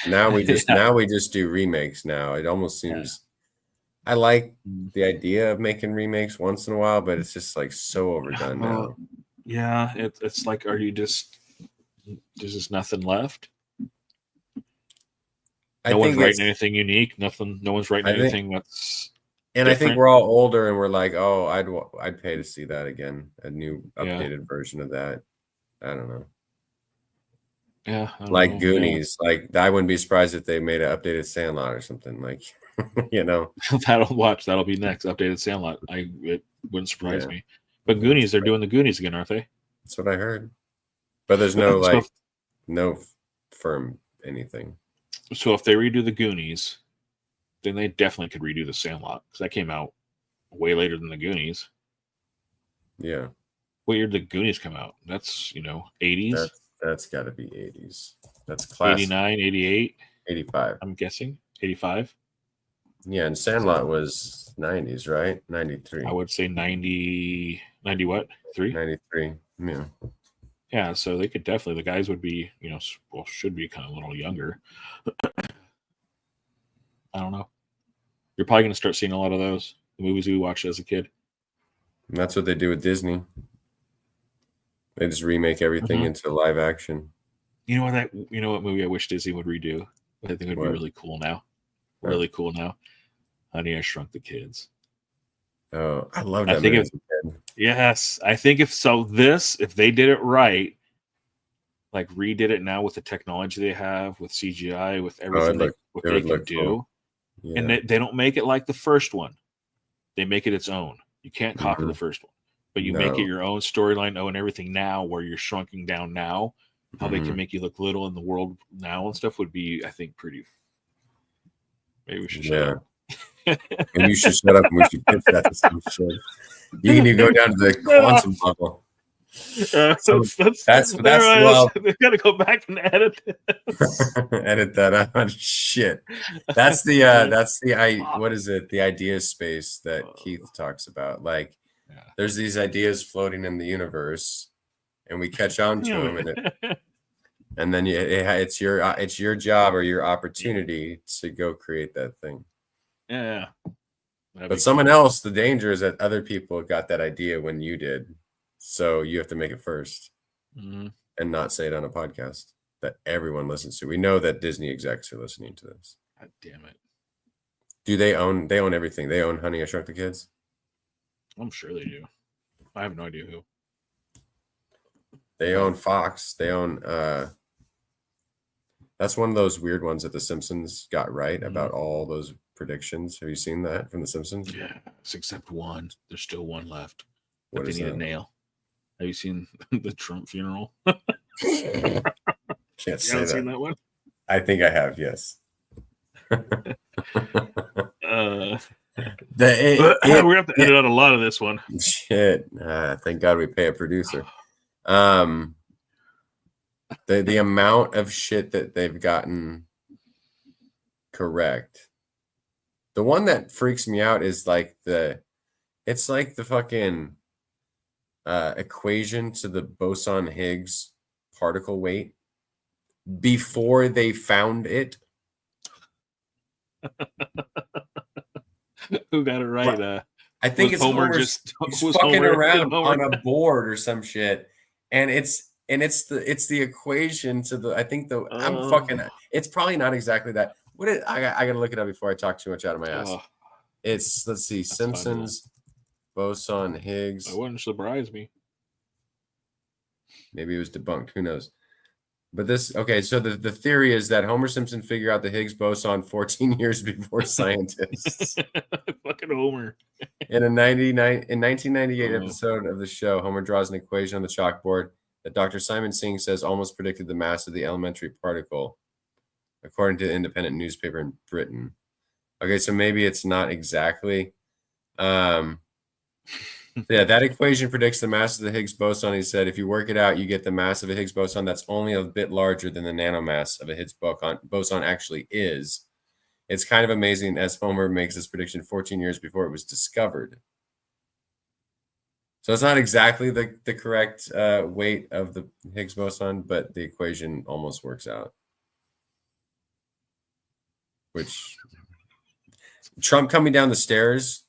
Now we just do remakes now. It almost seems, I like the idea of making remakes once in a while, but it's just like so overdone now. Yeah. It's like, there's just nothing left. No one's writing anything unique. No one's writing anything that's. And different. I think we're all older, and we're like, "Oh, I'd pay to see that again, a new updated version of that." I don't know. Yeah, like Goonies. Like I wouldn't be surprised if they made an updated Sandlot or something. Like, That'll be next updated Sandlot. It wouldn't surprise me. But Goonies, they're doing the Goonies again, aren't they? That's what I heard. But there's no no firm anything. So if they redo the Goonies, then they definitely could redo the Sandlot because that came out way later than the Goonies. Yeah. What year did the Goonies come out? That's 80s. That's got to be 80s. That's classic. 89, 88, 85. I'm guessing 85. Yeah, and Sandlot was 90s, right? 93. I would say 90 what? 3? 93. Yeah. Yeah, so they could definitely, the guys would be, should be kind of a little younger. I don't know. You're probably going to start seeing a lot of those, the movies we watched as a kid. And that's what they do with Disney. They just remake everything into live action. You know what movie I wish Disney would redo? I think it would be really cool now. What? Really cool now. Honey, I Shrunk the Kids. Oh, I love that movie. Yes, I think if they did it right, like redid it now with the technology they have, with CGI, with everything they can do, and they don't make it like the first one. They make it its own. You can't copy the first one, but you make it your own storyline, and everything now where you're shrunking down now, how they can make you look little in the world now and stuff would be, I think, pretty. Maybe we should shut up. And you should shut up and we should pitch that to some shit. You can even go down to the quantum level. That's well. We gotta go back and edit this. Edit that out. Shit. That's the what is it? The idea space that Keith talks about. Like, there's these ideas floating in the universe, and we catch on to them, and then it's your job or your opportunity to go create that thing. Yeah. But someone else, the danger is that other people got that idea when you did. So you have to make it first and not say it on a podcast that everyone listens to. We know that Disney execs are listening to this. God damn it. Do they own everything? They own Honey, I Shrunk the Kids? I'm sure they do. I have no idea who. They own Fox. They own that's one of those weird ones that The Simpsons got right about all those predictions. Have you seen that from The Simpsons? Yeah, except one. There's still one left. What they is need that? A nail. Have you seen the Trump funeral? Can't say that. Seen that one? I think I have, yes. We're gonna have to edit out a lot of this one. Shit. Thank God we pay a producer. The amount of shit that they've gotten correct. The one that freaks me out is it's like the fucking equation to the boson-Higgs particle weight before they found it? Who got it right? I think it's Homer just fucking around on a board or some shit, and it's the equation to the. I think it's probably not exactly that. I gotta look it up before I talk too much out of my ass. Let's see, Simpsons boson-Higgs. That wouldn't surprise me. Maybe it was debunked. Who knows? But so the theory is that Homer Simpson figured out the Higgs boson 14 years before scientists. Fucking Homer. In 1998 episode of the show, Homer draws an equation on the chalkboard that Dr. Simon Singh says almost predicted the mass of the elementary particle, according to the independent newspaper in Britain. Okay, so maybe it's not exactly. Yeah, that equation predicts the mass of the Higgs boson. He said, if you work it out, you get the mass of a Higgs boson that's only a bit larger than the nanomass of a Higgs boson actually is. It's kind of amazing as Homer makes this prediction 14 years before it was discovered. So it's not exactly the correct weight of the Higgs boson, but the equation almost works out. Which Trump coming down the stairs,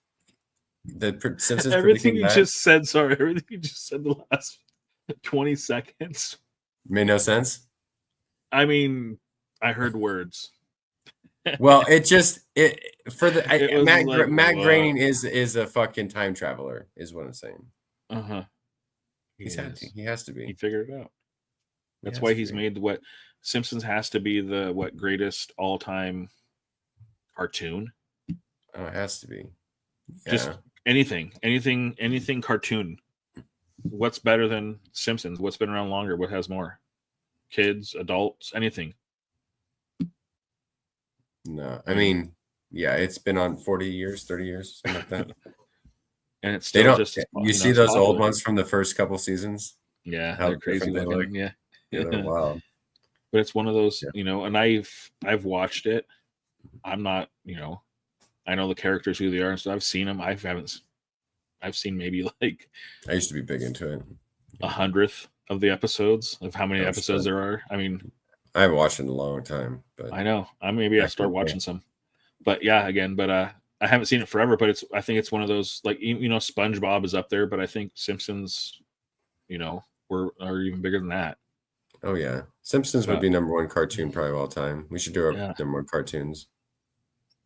the Simpsons everything you just said. Sorry, everything you just said the last 20 seconds made no sense. I mean, I heard words. Well, Matt Groening is a fucking time traveler, is what I'm saying. He has to be. He figured it out. That's why he's made what Simpsons has to be the greatest all-time cartoon. Oh, it has to be. Yeah. Just anything cartoon. What's better than Simpsons? What's been around longer? What has more? Kids, adults, anything. No, I mean, yeah, it's been on 40 years, 30 years, something like that. And it's still you see those popular. Old ones from the first couple seasons? Yeah, they're crazy looking. Yeah, they're wild. But it's one of those, and I've watched it. I'm not, I know the characters who they are, and so I've seen them. I've seen maybe like I used to be big into it. 100th of the episodes of how many episodes there are. I mean, I haven't watched it in a long time, but I know I start watching some. But yeah, again, but I haven't seen it forever. But I think it's one of those like SpongeBob is up there, but I think Simpsons, are even bigger than that. Oh yeah, Simpsons would be number one cartoon probably of all time. We should do our number one cartoons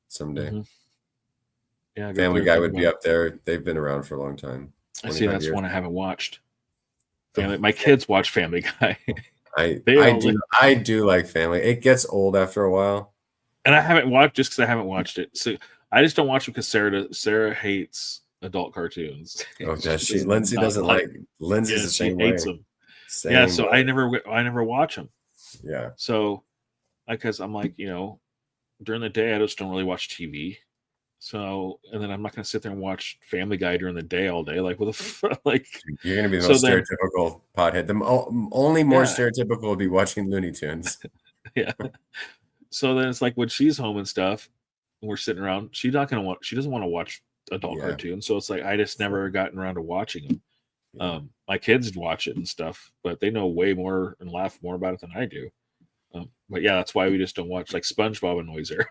someday. Mm-hmm. Yeah, Family Guy would be up there. They've been around for a long time. I see. That's one I haven't watched. My kids watch Family Guy. I do like Family. It gets old after a while, and I haven't watched just because I haven't watched it. So I just don't watch it because Sarah hates adult cartoons. Oh, does she? Lindsay doesn't like. Lindsay's the same way. Hates them. Yeah, so I never watch them. Yeah. So, because I'm like, during the day I just don't really watch TV. So, and then I'm not going to sit there and watch Family Guy during the day all day. Like, what the fuck? Like, you're going to be the most stereotypical pothead. The only more stereotypical would be watching Looney Tunes. Yeah. So then it's like when she's home and stuff, and we're sitting around, she doesn't want to watch adult cartoons. So it's like I just never gotten around to watching them. Yeah. My kids watch it and stuff, but they know way more and laugh more about it than I do. But yeah, that's why we just don't watch. Like SpongeBob annoys her.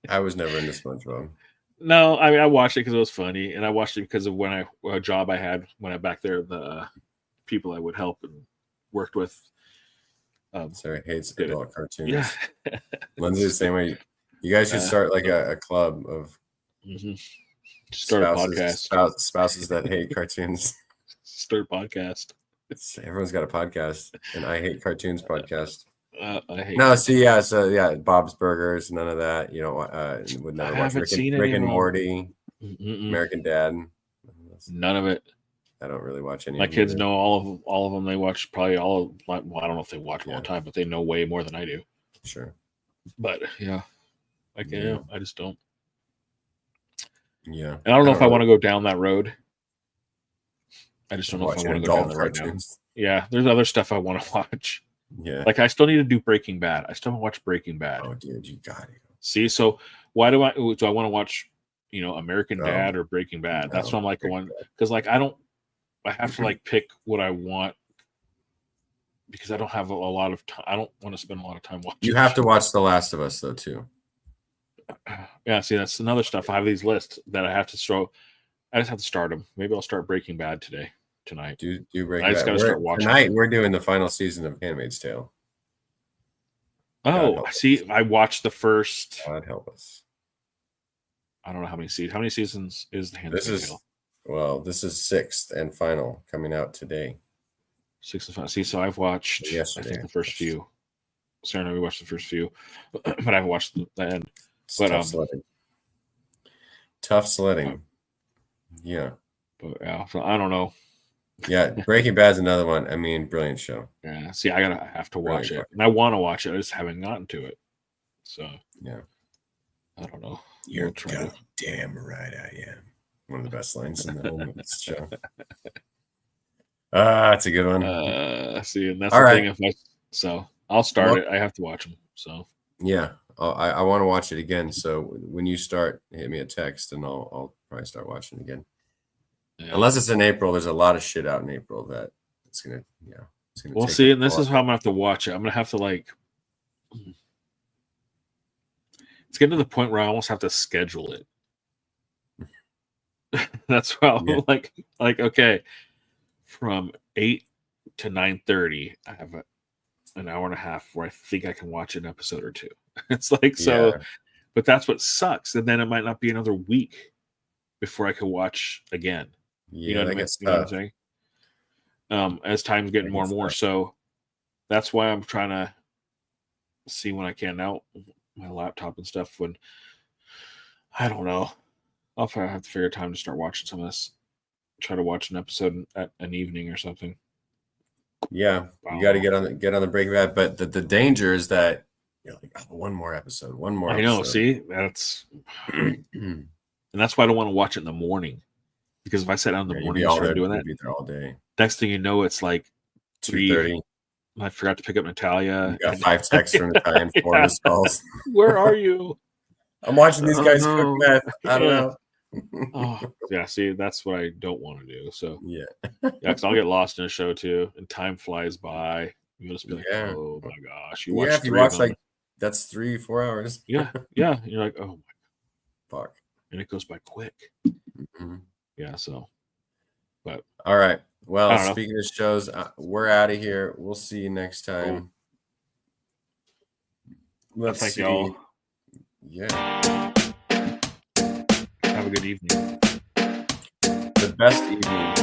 I was never into SpongeBob. No, I mean I watched it because it was funny, and I watched it because of a job I had when I back there, the people I would help and worked with. Sarah hates adult cartoons. Yeah, Lindsay the same way. You guys should start like a club of start a podcast. Spouses that hate cartoons. Start a podcast. Everyone's got a podcast, and I hate cartoons podcast. I hate. No, see, Bob's Burgers, none of that. Would never watch Rick and Morty, American Dad. None of it. I don't really watch any. My kids know all of them. They watch probably all. Well, I don't know if they watch them all the time, but they know way more than I do. Sure. But yeah, I just don't. Yeah, and I don't know if I want to go down that road. I just don't know if I want to go down that road now. Yeah, there's other stuff I want to watch. Yeah, like I still need to do Breaking Bad. I still haven't watched Breaking Bad. Oh, dude, you got it. See, so why do I want to watch, American Dad or Breaking Bad? That's what I'm like going because like I I have to like pick what I want because I don't have a lot of time. I don't want to spend a lot of time watching. You have to watch The Last of Us though too. Yeah, see, that's another stuff. I have these lists that I have to throw. I just have to start them. Maybe I'll start Breaking Bad tonight. Do Breaking I just Bad. gotta start watching Tonight we're doing the final season of Handmaid's Tale. Oh, see, I watched the first. God help us. I don't know how many seasons. How many seasons is the Handmaid's Tale? Well, this is 6th and final coming out today. 6 and 5. See, so I've watched yesterday. I think the first few. Sarah and I, we watched the first few, but I haven't watched the end. But tough sledding. Tough sledding. Yeah. But yeah, so I don't know. Yeah, Breaking Bad's another one. I mean, brilliant show. Yeah. See, I have to watch it, and I want to watch it. I just haven't gotten to it. So yeah, I don't know. You're goddamn right. I am. One of the best lines in the whole show. That's a good one. See, and that's all the thing. So I'll start it. I have to watch them. So yeah, I want to watch it again. So when you start, hit me a text, and I'll probably start watching again. Yeah. Unless it's in April, there's a lot of shit out in April that it's gonna. We'll see, and this is how I'm gonna have to watch it. I'm gonna have to like. It's getting to the point where I almost have to schedule it. That's how like okay, from 8 to 9:30, I have an hour and a half where I think I can watch an episode or two. It's like so, but that's what sucks. And then it might not be another week before I can watch again. Yeah, you know what I'm saying? As time's getting more and more, so that's why I'm trying to see when I can now. My laptop and stuff. When I don't know, I'll probably have to figure time to start watching some of this. Try to watch an episode at an evening or something. Yeah, you got to get on the Breaking Bad, but the danger is that you're like, oh, one more episode. I know. See, that's and that's why I don't want to watch it in the morning, because if I sat down in the morning and started doing that, be there all day. Next thing you know, it's like 2:30. I forgot to pick up Natalia. You got 5 texts from Natalia and 4 missed calls. Where are you? I'm watching these guys cook meth. I don't know. Yeah, see, that's what I don't want to do. So yeah, because I'll get lost in a show too, and time flies by. You just be like, oh my gosh, you watch like that's 3-4 hours. Yeah, you're like, oh my fuck, and it goes by quick. Mm-hmm. Yeah, so, but all right. Well, speaking of shows, we're out of here. We'll see you next time. Let's see. Y'all. Yeah. Have a good evening. The best evening